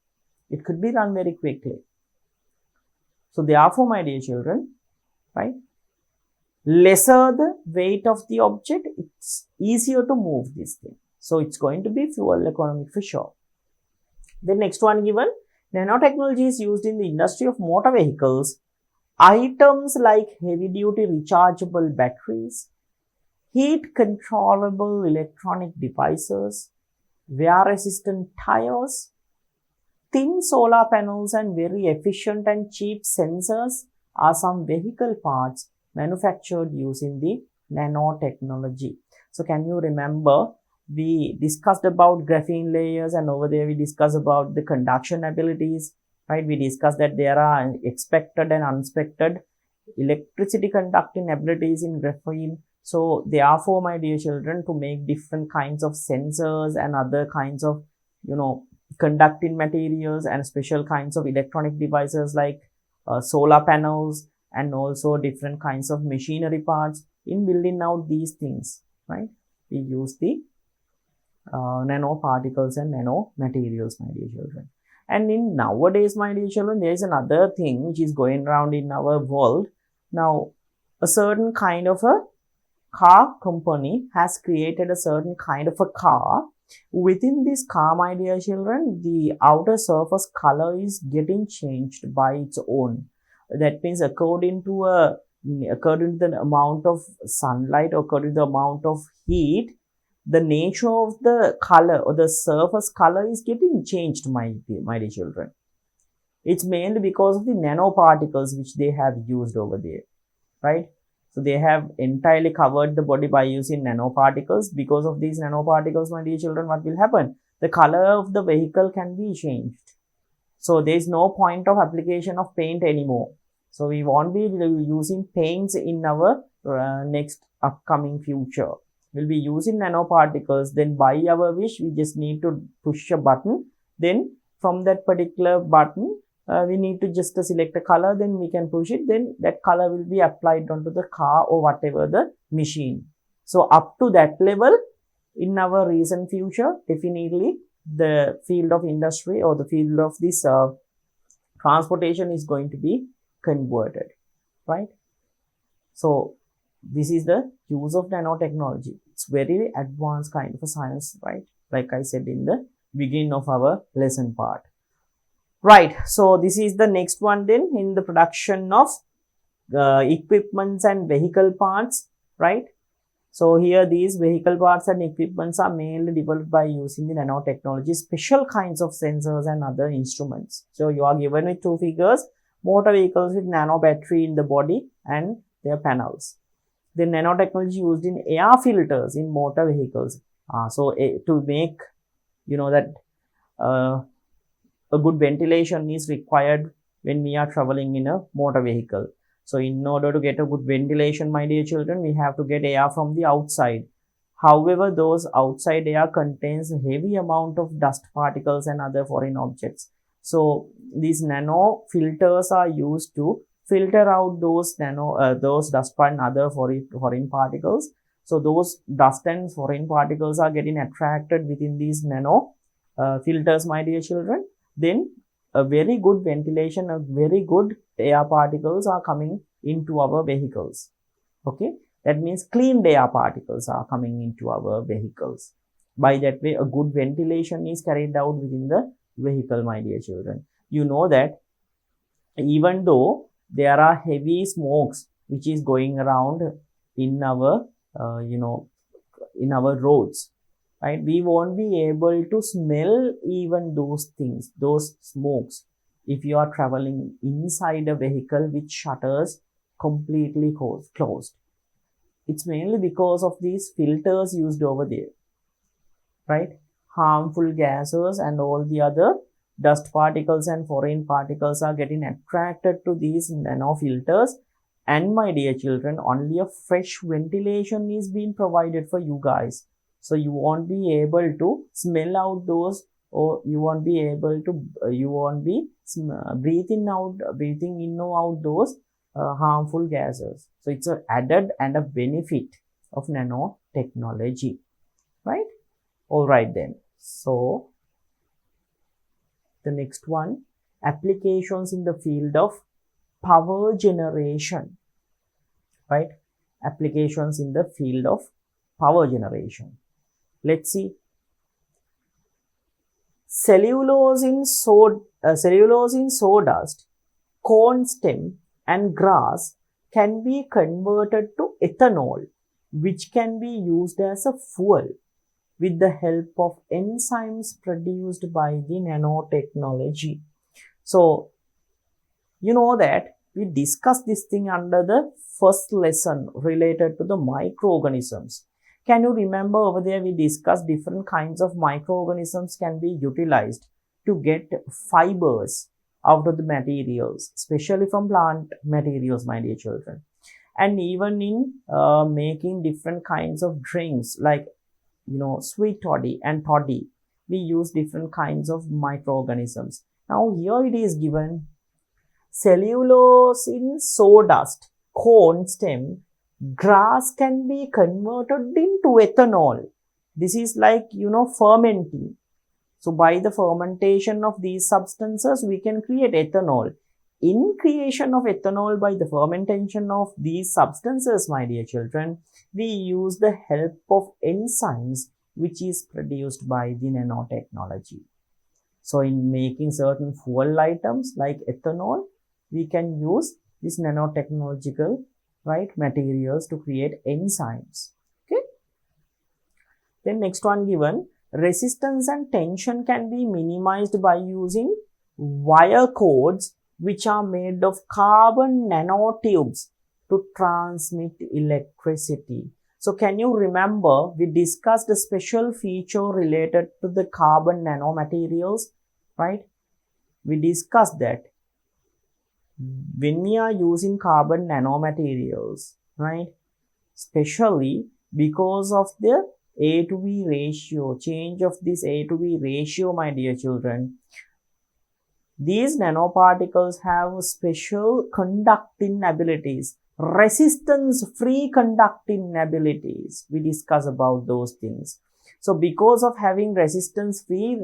It could be run very quickly. So therefore, my dear children, right, lesser the weight of the object, it's easier to move this thing. So it's going to be fuel economic for sure. The next one given, nanotechnology is used in the industry of motor vehicles. Items like heavy duty rechargeable batteries, heat controllable electronic devices, wear resistant tires, thin solar panels, and very efficient and cheap sensors are some vehicle parts manufactured using the nanotechnology. So can you remember we discussed about graphene layers, and over there we discussed about the conduction abilities, right? We discussed that there are expected and unexpected electricity conducting abilities in graphene. So therefore, my dear children, to make different kinds of sensors and other kinds of, conducting materials and special kinds of electronic devices like solar panels and also different kinds of machinery parts, in building out these things, right? We use the nanoparticles and nanomaterials, my dear children. And in nowadays, my dear children, there is another thing which is going around in our world. Now, a certain kind of a car company has created a certain kind of a car. Within this car, my dear children, the outer surface color is getting changed by its own. That means according to the amount of sunlight, according to the amount of heat, the nature of the color or the surface color is getting changed, my dear children. It's mainly because of the nanoparticles which they have used over there, right? So they have entirely covered the body by using nanoparticles. Because of these nanoparticles, my dear children, what will happen? The color of the vehicle can be changed. So there is no point of application of paint anymore. So we won't be using paints in our next upcoming future. We'll be using nanoparticles. Then by our wish, we just need to push a button. Then from that particular button, we need to just select a color. Then we can push it. Then that color will be applied onto the car or whatever the machine. So up to that level, in our recent future, definitely the field of industry or the field of this transportation is going to be converted, right? So this is the use of nanotechnology. It's very advanced kind of a science, right? Like I said in the beginning of our lesson part. Right, so this is the next one then in the production of equipments and vehicle parts, right? So here these vehicle parts and equipments are mainly developed by using the nanotechnology, special kinds of sensors and other instruments. So you are given with two figures, motor vehicles with nano battery in the body and their panels. The nanotechnology used in air filters in motor vehicles. To make, that a good ventilation is required when we are traveling in a motor vehicle. So in order to get a good ventilation, my dear children, we have to get air from the outside. However, those outside air contains a heavy amount of dust particles and other foreign objects. So these nano filters are used to filter out those dust and other foreign particles. So those dust and foreign particles are getting attracted within these nano filters, my dear children. Then a very good ventilation, a very good air particles are coming into our vehicles. Okay, that means clean air particles are coming into our vehicles. By that way, a good ventilation is carried out within the vehicle, my dear children. You know that even though there are heavy smokes which is going around in our in our roads, right, we won't be able to smell even those things, those smokes, if you are traveling inside a vehicle with shutters completely closed. It's mainly because of these filters used over there, right? Harmful gases and all the other dust particles and foreign particles are getting attracted to these nano filters. And my dear children, only a fresh ventilation is being provided for you guys. So you won't be able to smell out those, or you won't be able to, breathing in or out those harmful gases. So it's an added and a benefit of nanotechnology, right? All right then. So the next one, applications in the field of power generation, right? Applications in the field of power generation. Let's see. Cellulose in sawdust, corn stem and grass can be converted to ethanol, which can be used as a fuel with the help of enzymes produced by the nanotechnology. So, you know that we discussed this thing under the first lesson related to the microorganisms. Can you remember over there we discussed different kinds of microorganisms can be utilized to get fibers out of the materials, especially from plant materials, my dear children. And even in making different kinds of drinks like sweet toddy and toddy, we use different kinds of microorganisms. Now here it is given cellulose in sawdust, corn stem, grass can be converted into ethanol. This is like fermenting. So by the fermentation of these substances, we can create ethanol. In creation of ethanol by the fermentation of these substances, my dear children, we use the help of enzymes which is produced by the nanotechnology. So in making certain fuel items like ethanol, we can use this nanotechnological materials to create enzymes. Okay. Then next one given, resistance and tension can be minimized by using wire cords which are made of carbon nanotubes to transmit electricity. So can you remember we discussed a special feature related to the carbon nanomaterials, right? We discussed that when we are using carbon nanomaterials, right, especially because of the A to B ratio, change of this A to B ratio, my dear children, these nanoparticles have special conducting abilities, resistance free conducting abilities. We discuss about those things. So because of having resistance free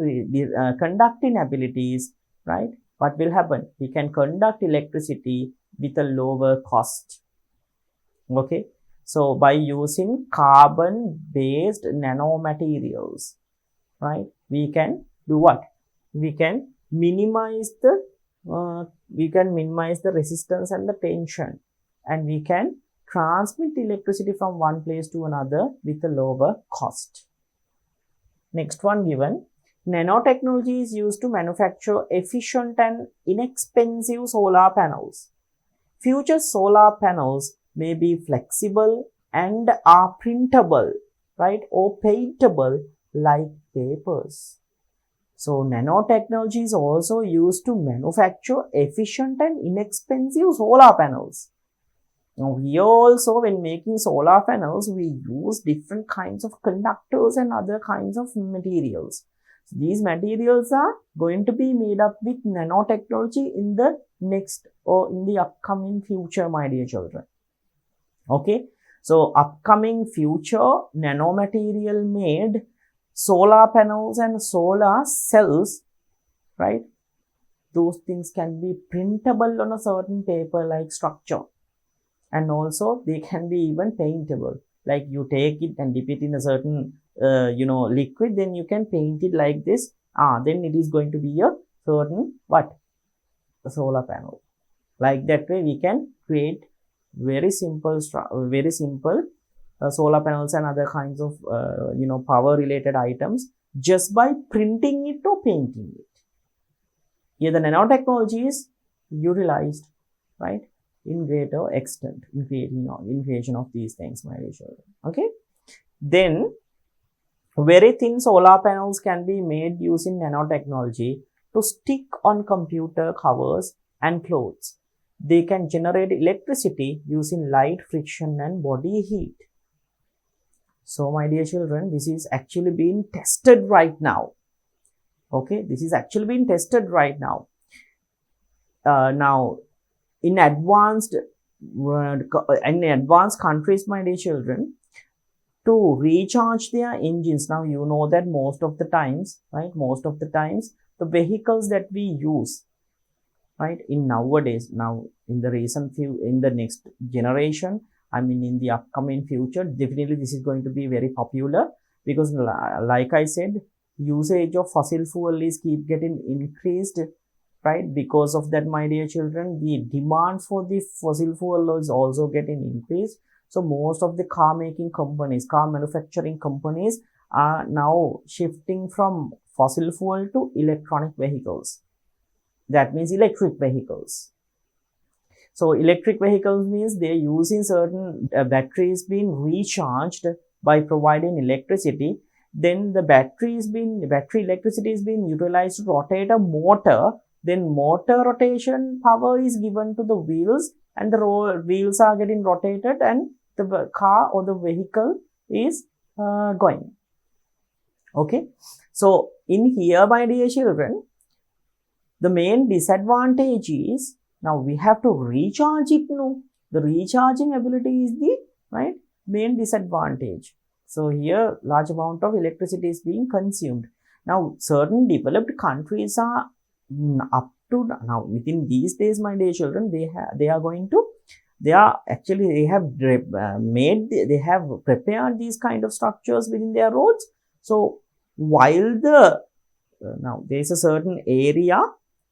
conducting abilities, right, what will happen? We can conduct electricity with a lower cost. Okay. So by using carbon based nanomaterials, right, we can do what? We can minimize the resistance and the tension, and we can transmit electricity from one place to another with a lower cost. Next one given, nanotechnology is used to manufacture efficient and inexpensive solar panels. Future solar panels may be flexible and are printable, right, or paintable like papers. So nanotechnology is also used to manufacture efficient and inexpensive solar panels. Now here also when making solar panels, we use different kinds of conductors and other kinds of materials. So these materials are going to be made up with nanotechnology in the next or in the upcoming future, my dear children. Okay. So upcoming future nanomaterial made solar panels and solar cells, right? Those things can be printable on a certain paper like structure, and also they can be even paintable. Like you take it and dip it in a certain liquid, then you can paint it like this. Then it is going to be a certain a solar panel. Like that way we can create very simple solar panels and other kinds of power related items just by printing it or painting it. Here the nanotechnology is utilized, right, in greater extent in creation of these things, my dear children. Okay. Then very thin solar panels can be made using nanotechnology to stick on computer covers and clothes. They can generate electricity using light friction and body heat. So my dear children, this is actually being tested right now. Okay, this is actually being tested right now. Now in advanced countries, my dear children, to recharge their engines, now you know that most of the times the vehicles that we use, right, in nowadays, now in the next generation, I mean in the upcoming future, definitely this is going to be very popular, because like I said, usage of fossil fuel is keep getting increased, right? Because of that, my dear children, the demand for the fossil fuel is also getting increased. So most of the car manufacturing companies are now shifting from fossil fuel to electronic vehicles. That means electric vehicles. So electric vehicles means they're using certain batteries being recharged by providing electricity, then the battery electricity is being utilized to rotate a motor. Then motor rotation power is given to the wheels, and the wheels are getting rotated, and the car or the vehicle is going. Okay, so in here, my dear children, the main disadvantage is now we have to recharge it. No, the recharging ability is the main disadvantage. So here large amount of electricity is being consumed. Now certain developed countries are up to now within these days, my dear children, they have prepared these kind of structures within their roads. So while now there is a certain area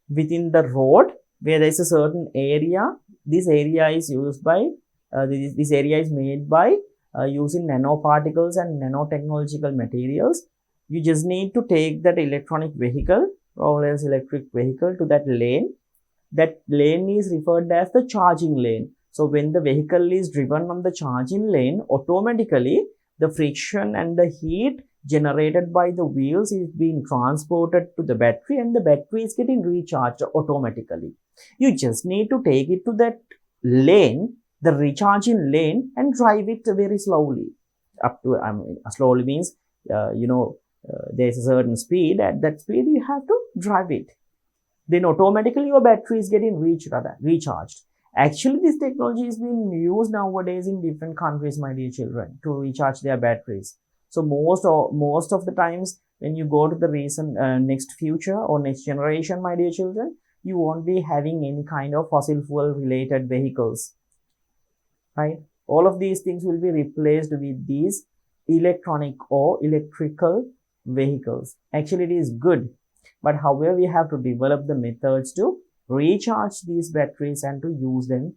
within the road where there is a certain area, this area is used by this area is made by using nanoparticles and nanotechnological materials. You just need to take that electronic vehicle or else electric vehicle to that lane. That lane is referred as the charging lane. So when the vehicle is driven on the charging lane, automatically the friction and the heat generated by the wheels is being transported to the battery, and the battery is getting recharged automatically. You just need to take it to that lane, the recharging lane, and drive it very slowly. Up to slowly means there's a certain speed. At that speed you have to drive it. Then automatically your battery is getting recharged. Actually, this technology is being used nowadays in different countries, my dear children, to recharge their batteries. So most of the times when you go to the next future or next generation, my dear children, you won't be having any kind of fossil fuel related vehicles, right? All of these things will be replaced with these electronic or electrical vehicles. Actually, it is good, but however, we have to develop the methods to recharge these batteries and to use them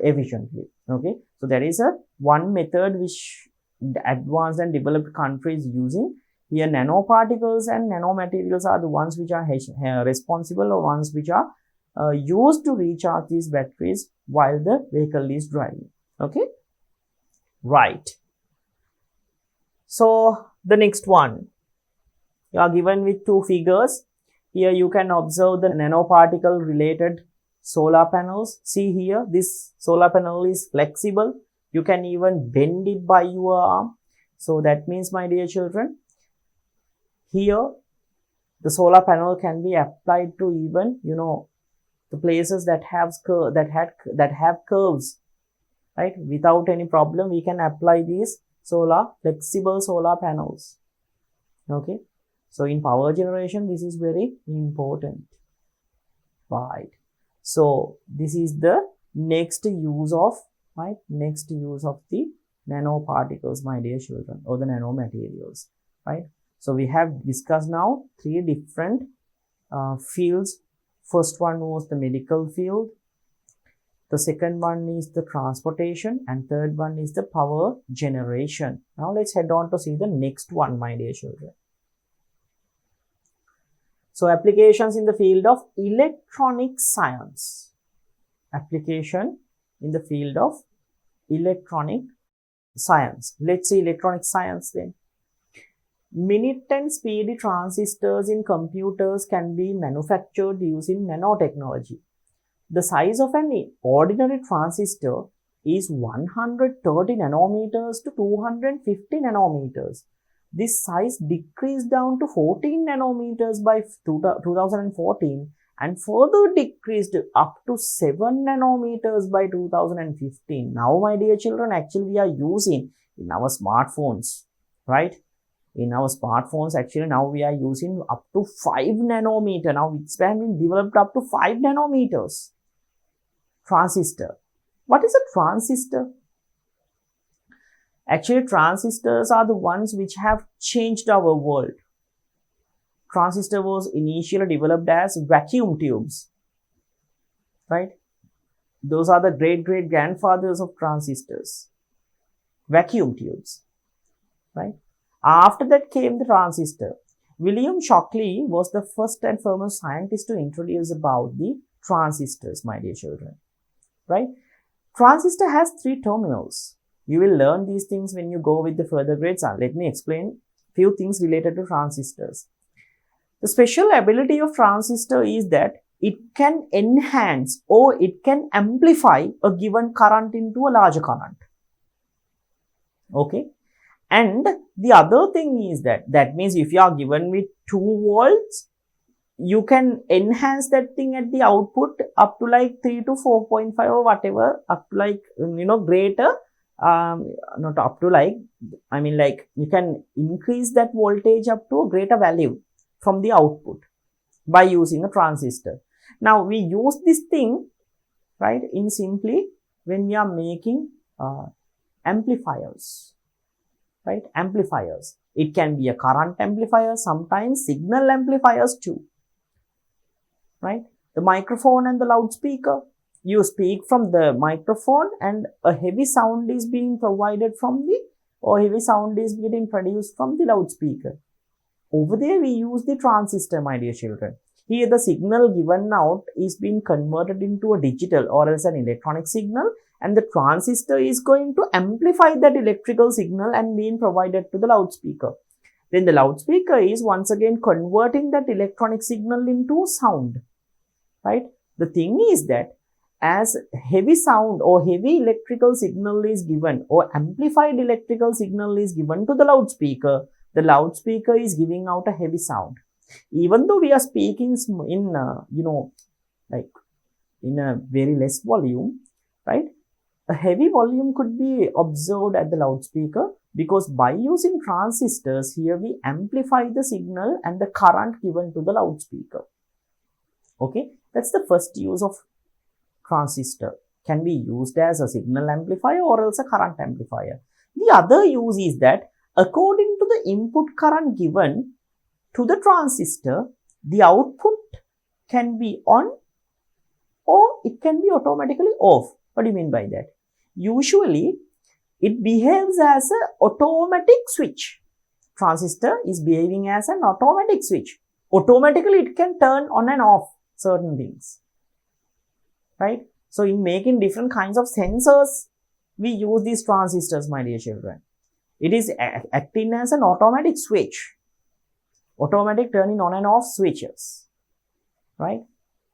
efficiently. Okay, so there is one method which the advanced and developed countries using. Here nanoparticles and nanomaterials are the ones which are responsible, or ones which are used to recharge these batteries while the vehicle is driving. Okay, right. So the next one, you are given with two figures. Here you can observe the nanoparticle related solar panels. See here, this solar panel is flexible. You can even bend it by your arm. So that means, my dear children, here the solar panel can be applied to even the places that have curves, right? Without any problem, we can apply these flexible solar panels. Okay, so in power generation, this is very important, right? So this is the next use of the nanoparticles, my dear children, or the nanomaterials, right? So we have discussed now three different fields. First one was the medical field. The second one is the transportation, and third one is the power generation. Now let's head on to see the next one, my dear children. So applications in the field of electronic science. Application in the field of electronic science. Let's see electronic science then. Minute and speedy transistors in computers can be manufactured using nanotechnology. The size of an ordinary transistor is 130 nanometers to 250 nanometers. This size decreased down to 14 nanometers by 2014 and further decreased up to 7 nanometers by 2015. Now, my dear children, actually we are using in our smartphones, right? In our smartphones, actually now we are using up to 5 nanometer. Now it's been developed up to 5 nanometers. Transistor. What is a transistor? Actually, transistors are the ones which have changed our world. Transistor was initially developed as vacuum tubes, right? Those are the great grandfathers of transistors. Vacuum tubes, right? After that came the transistor. William Shockley was the first and foremost scientist to introduce about the transistors, my dear children, right? Transistor has 3 terminals. You will learn these things when you go with the further grades. Let me explain few things related to transistors. The special ability of transistor is that it can enhance or it can amplify a given current into a larger current. Okay. And the other thing is that means if you are given with 2 volts, you can enhance that thing at the output up to like 3 to 4.5 or whatever, up to like, greater, not up to like, I mean like you can increase that voltage up to a greater value from the output by using a transistor. Now we use this thing, right, in simply when we are making amplifiers, right, amplifiers. It can be a current amplifier, sometimes signal amplifiers too. Right? The microphone and the loudspeaker. You speak from the microphone and a heavy sound is being provided from the, or heavy sound is getting produced from the loudspeaker. Over there we use the transistor, my dear children. Here the signal given out is being converted into a digital or else an electronic signal, and the transistor is going to amplify that electrical signal and being provided to the loudspeaker. Then the loudspeaker is once again converting that electronic signal into sound. Right? The thing is that as heavy sound or heavy electrical signal is given or amplified electrical signal is given to the loudspeaker is giving out a heavy sound. Even though we are speaking in, like in a very less volume, right? A heavy volume could be observed at the loudspeaker because by using transistors here we amplify the signal and the current given to the loudspeaker. Okay, that's the first use of transistor. Can be used as a signal amplifier or else a current amplifier. The other use is that according to the input current given to the transistor, the output can be on or it can be automatically off. What do you mean by that? Usually, it behaves as an automatic switch. Transistor is behaving as an automatic switch. Automatically, it can turn on and off certain things, right? So in making different kinds of sensors, we use these transistors, my dear children. It is acting as an automatic switch, automatic turning on and off switches, right?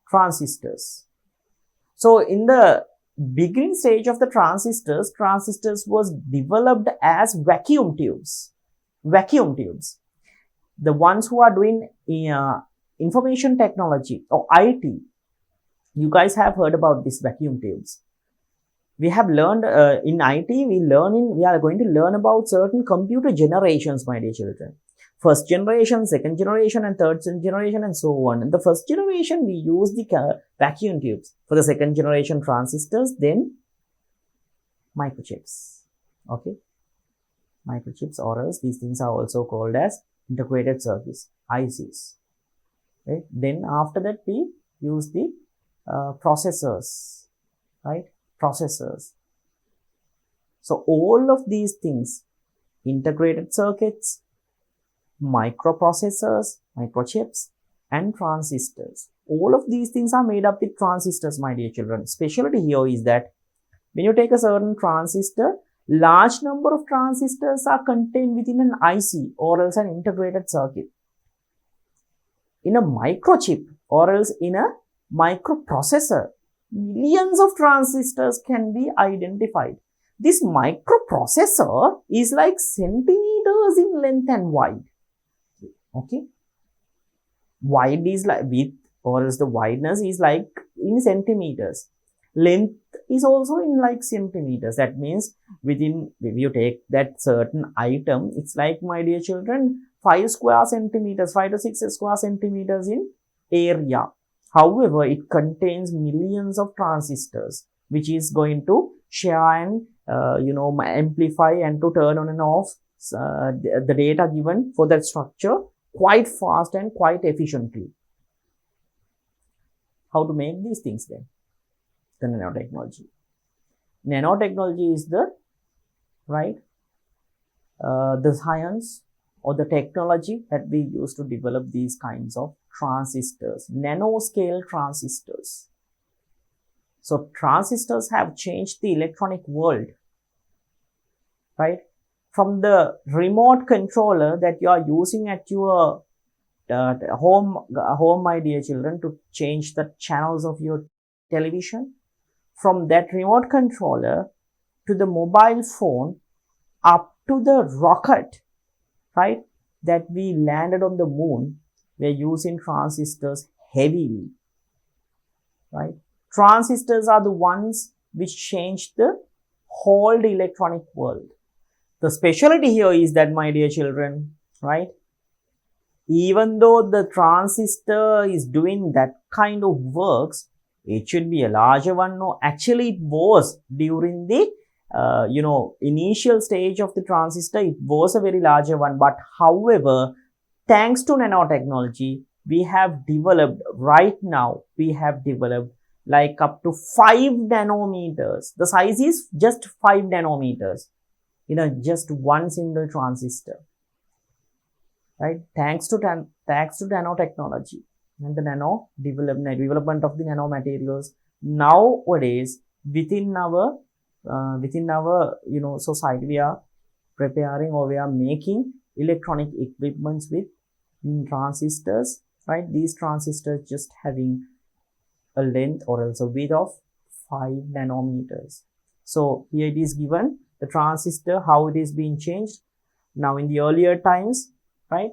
Transistors. So in the beginning stage of the transistors was developed as vacuum tubes. The ones who are doing information technology or IT, you guys have heard about these vacuum tubes. We have learned in IT, we are going to learn about certain computer generations, my dear children. First generation, second generation, and third generation, and so on. In the first generation, we use the vacuum tubes. For the second generation transistors, then microchips. Okay, microchips, or else these things are also called as integrated circuits, ICs. Right? Then after that, we use the processors, right? Processors. So all of these things, integrated circuits, microprocessors, microchips, and transistors. All of these things are made up with transistors, my dear children. Specialty here is that when you take a certain transistor, large number of transistors are contained within an IC or else an integrated circuit. In a microchip or else in a microprocessor, millions of transistors can be identified. This microprocessor is like centimeters in length and wide. Okay, wide is like width, or else the wideness is like in centimeters. Length is also in like centimeters. That means within, if you take that certain item, it's like, my dear children, 5 square centimeters, 5 to 6 square centimeters in area. However, it contains millions of transistors, which is going to share and amplify and to turn on and off the data given for that structure quite fast and quite efficiently. How to make these things then? The nanotechnology. Nanotechnology is the the science or the technology that we use to develop these kinds of transistors, nanoscale transistors. So transistors have changed the electronic world. right? From the remote controller that you are using at your home, my dear children, to change the channels of your television, from that remote controller to the mobile phone, up to the rocket, right, that we landed on the moon, we're using transistors heavily, right? Transistors are the ones which change the whole electronic world. The specialty here is that, my dear children, right, even though the transistor is doing that kind of works, it should be a larger one. No, actually it was during the initial stage of the transistor, it was a very larger one. But however, thanks to nanotechnology, we have developed like up to 5 nanometers. The size is just 5 nanometers in just one single transistor, right? Thanks to nanotechnology and the development of the nanomaterials. Nowadays, within our society, we are preparing, or we are making electronic equipments with transistors, right? These transistors just having a length or else a width of 5 nanometers. So here it is given the transistor, how it is being changed. Now in the earlier times, right,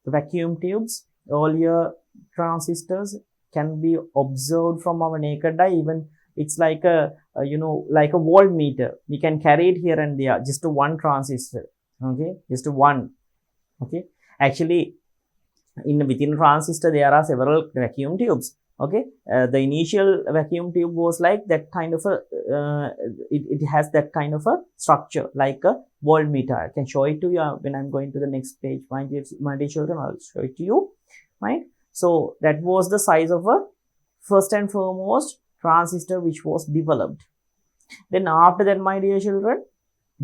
the vacuum tubes, earlier transistors can be observed from our naked eye. Even it's like a voltmeter, we can carry it here and there, just one transistor, okay, just one, okay. Actually, within transistor there are several vacuum tubes, okay. The initial vacuum tube was like that kind of a it has that kind of a structure like a voltmeter. I can show it to you when I'm going to the next page, my dear children. I'll show it to you, right? So that was the size of a first and foremost transistor which was developed. Then after that, my dear children,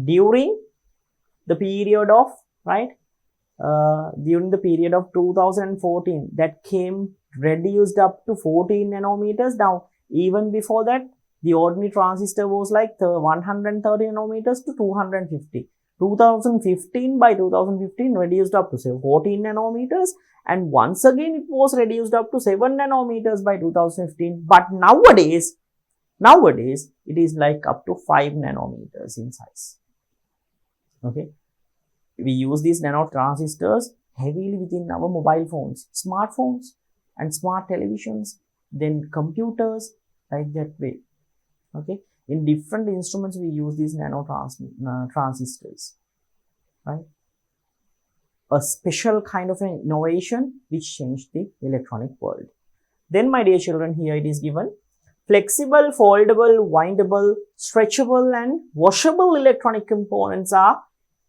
during the period of, right, during the period of 2014, that came reduced up to 14 nanometers. Now, even before that, the ordinary transistor was like 130 nanometers to 250. 2015, by 2015, reduced up to say 14 nanometers, and once again it was reduced up to 7 nanometers by 2015. But nowadays it is like up to 5 nanometers in size, okay. We use these nanotransistors heavily within our mobile phones, smartphones and smart televisions, then computers, like that way, okay. In different instruments we use these nanotransistors, right? A special kind of an innovation which changed the electronic world. Then, my dear children, here it is given: flexible, foldable, windable, stretchable and washable electronic components are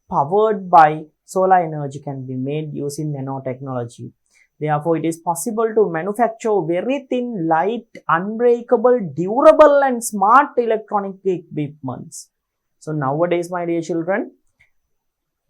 powered by solar energy, can be made using nanotechnology. Therefore, it is possible to manufacture very thin, light, unbreakable, durable and smart electronic equipments. So nowadays, my dear children,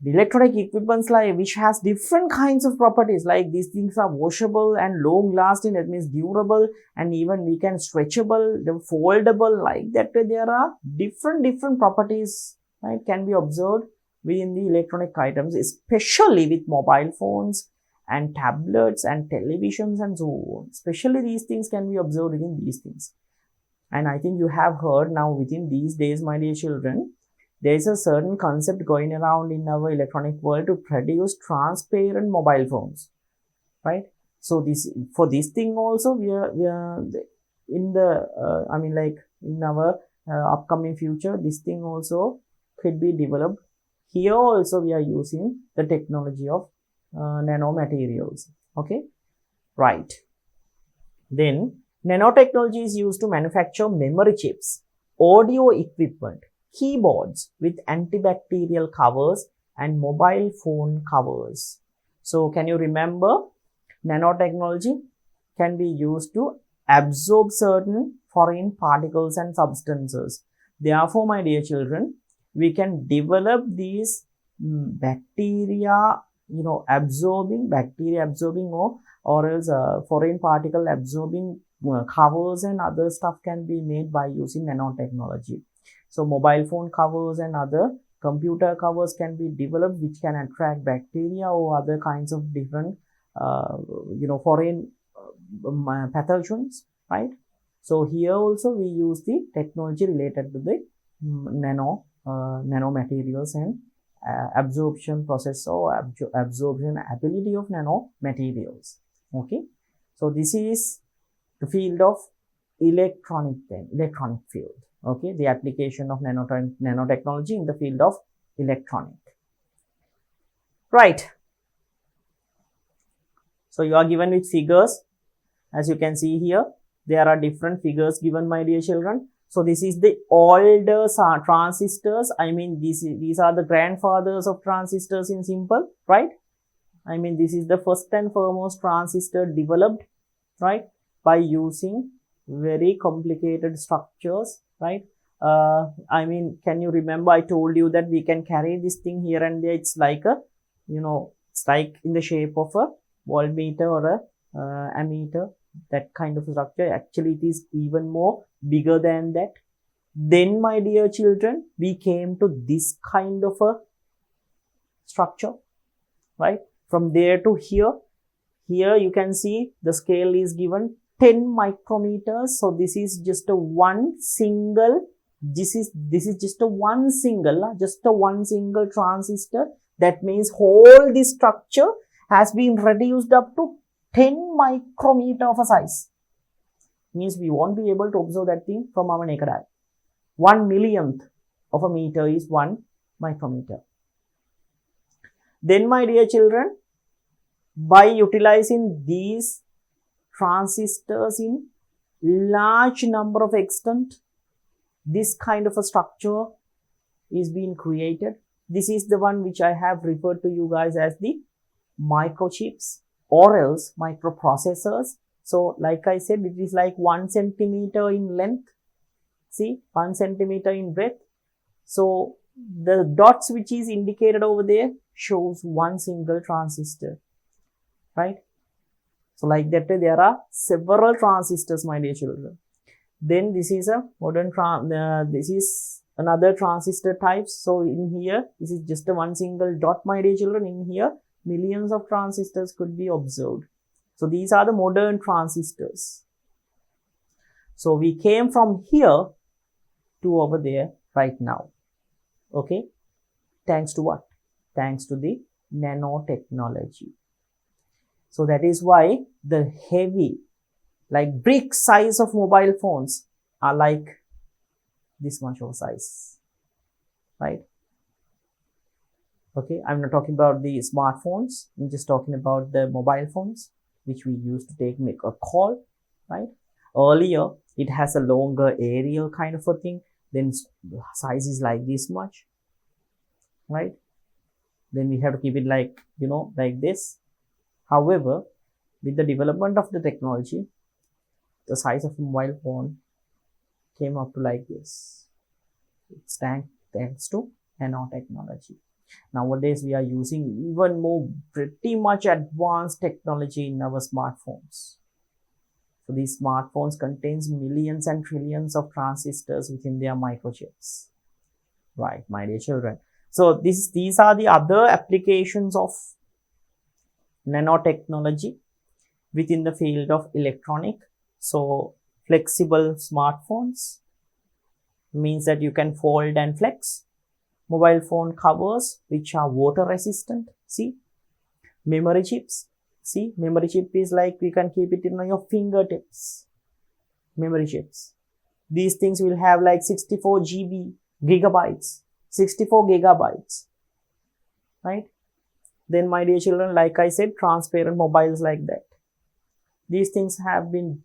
the electronic equipments which has different kinds of properties, like these things are washable and long lasting, that means durable, and even we can stretchable, foldable, like that way. There are different properties, right, can be observed within the electronic items, especially with mobile phones and tablets and televisions and so on. Especially these things can be observed within these things. And I think you have heard now, within these days, my dear children, there is a certain concept going around in our electronic world to produce transparent mobile phones, right? So for this thing also, we are in the in our upcoming future, this thing also could be developed. Here also we are using the technology of nanomaterials, okay, right. Then nanotechnology is used to manufacture memory chips, audio equipment, keyboards with antibacterial covers and mobile phone covers. So can you remember, nanotechnology can be used to absorb certain foreign particles and substances. Therefore, my dear children, we can develop these bacteria absorbing or else foreign particle absorbing covers and other stuff can be made by using nanotechnology. So mobile phone covers and other computer covers can be developed which can attract bacteria or other kinds of different foreign pathogens, right? So here also we use the technology related to the nanomaterials and absorption process or absorption ability of nanomaterials. Okay, so this is the field of electronic field. Okay, the application of nanotechnology in the field of electronic. Right. So you are given with figures. As you can see here, there are different figures given, my dear children. So this is the older transistors. I mean, these are the grandfathers of transistors in simple, right? I mean, this is the first and foremost transistor developed, right, by using very complicated structures, right? I mean, can you remember I told you that we can carry this thing here and there? It's like a, it's like in the shape of a voltmeter or a ammeter, that kind of structure. Actually, it is even more bigger than that. Then, my dear children, we came to this kind of a structure, right? From there to here you can see the scale is given 10 micrometers. So this is just a one single, this is just a one single transistor. That means whole this structure has been reduced up to 10 micrometer of a size. Means we won't be able to observe that thing from our naked eye. 1/1,000,000th of a meter is 1 micrometer. Then, my dear children, by utilizing these transistors in large number of extent, this kind of a structure is being created. This is the one which I have referred to you guys as the microchips or else microprocessors. So like I said, it is like 1 centimeter in length. See, 1 centimeter in breadth. So the dots which is indicated over there shows one single transistor, right? So like that there are several transistors, my dear children. Then this is a modern this is another transistor types. So in here, this is just a one single dot, my dear children. In here, millions of transistors could be observed. So these are the modern transistors. So we came from here to over there right now. Okay. Thanks to what? Thanks to the nanotechnology. So that is why the heavy, like brick size of mobile phones are like this much of size, right? Okay, I'm not talking about the smartphones. I'm just talking about the mobile phones, which we use to make a call, right? Earlier, it has a longer aerial kind of a thing. Then size is like this much, right? Then we have to keep it like, like this. However, with the development of the technology, the size of a mobile phone came up to like this. It's thanks to nanotechnology. Nowadays, we are using even more pretty much advanced technology in our smartphones. So these smartphones contains millions and trillions of transistors within their microchips. Right, my dear children. So these are the other applications of nanotechnology within the field of electronic. So flexible smartphones means that you can fold and flex. Mobile phone covers which are water resistant. See, memory chips. See, memory chip is like we can keep it in your fingertips. Memory chips. These things will have like 64 gigabytes, 64 gigabytes, right? Then, my dear children, like I said, transparent mobiles like that. These things have been,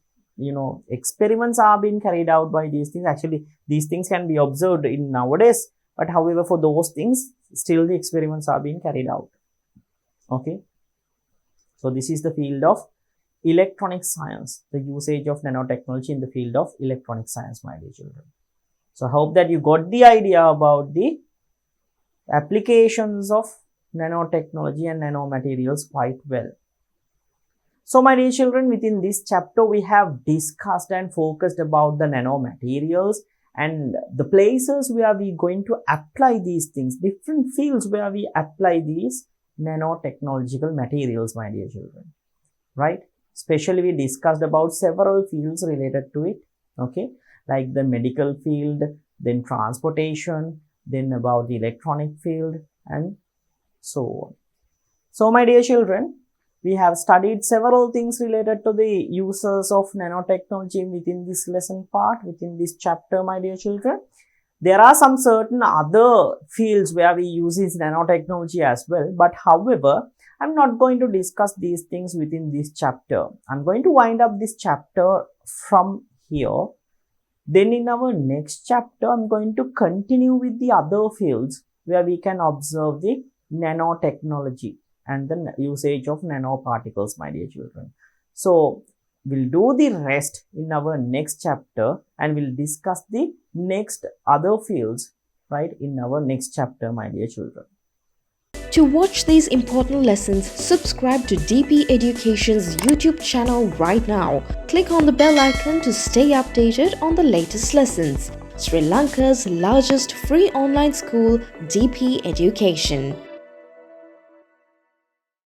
experiments are being carried out by these things. Actually, these things can be observed in nowadays. But however, for those things, still the experiments are being carried out. Okay. So this is the field of electronic science, the usage of nanotechnology in the field of electronic science, my dear children. So I hope that you got the idea about the applications of nanotechnology and nanomaterials quite well. So my dear children, within this chapter, we have discussed and focused about the nanomaterials and the places where we going to apply these things, different fields where we apply these nanotechnological materials, my dear children, right? Especially we discussed about several fields related to it, okay, like the medical field, then transportation, then about the electronic field, and so on. So my dear children, we have studied several things related to the uses of nanotechnology within this lesson part, within this chapter, my dear children. There are some certain other fields where we use this nanotechnology as well, but however, I'm not going to discuss these things within this chapter. I'm going to wind up this chapter from here. Then in our next chapter, I'm going to continue with the other fields where we can observe the nanotechnology and the usage of nanoparticles, my dear children. So we'll do the rest in our next chapter, and we'll discuss the next other fields, right, in our next chapter, my dear children. To watch these important lessons, subscribe to DP Education's YouTube channel right now. Click on the bell icon to stay updated on the latest lessons. Sri Lanka's largest free online school, DP Education.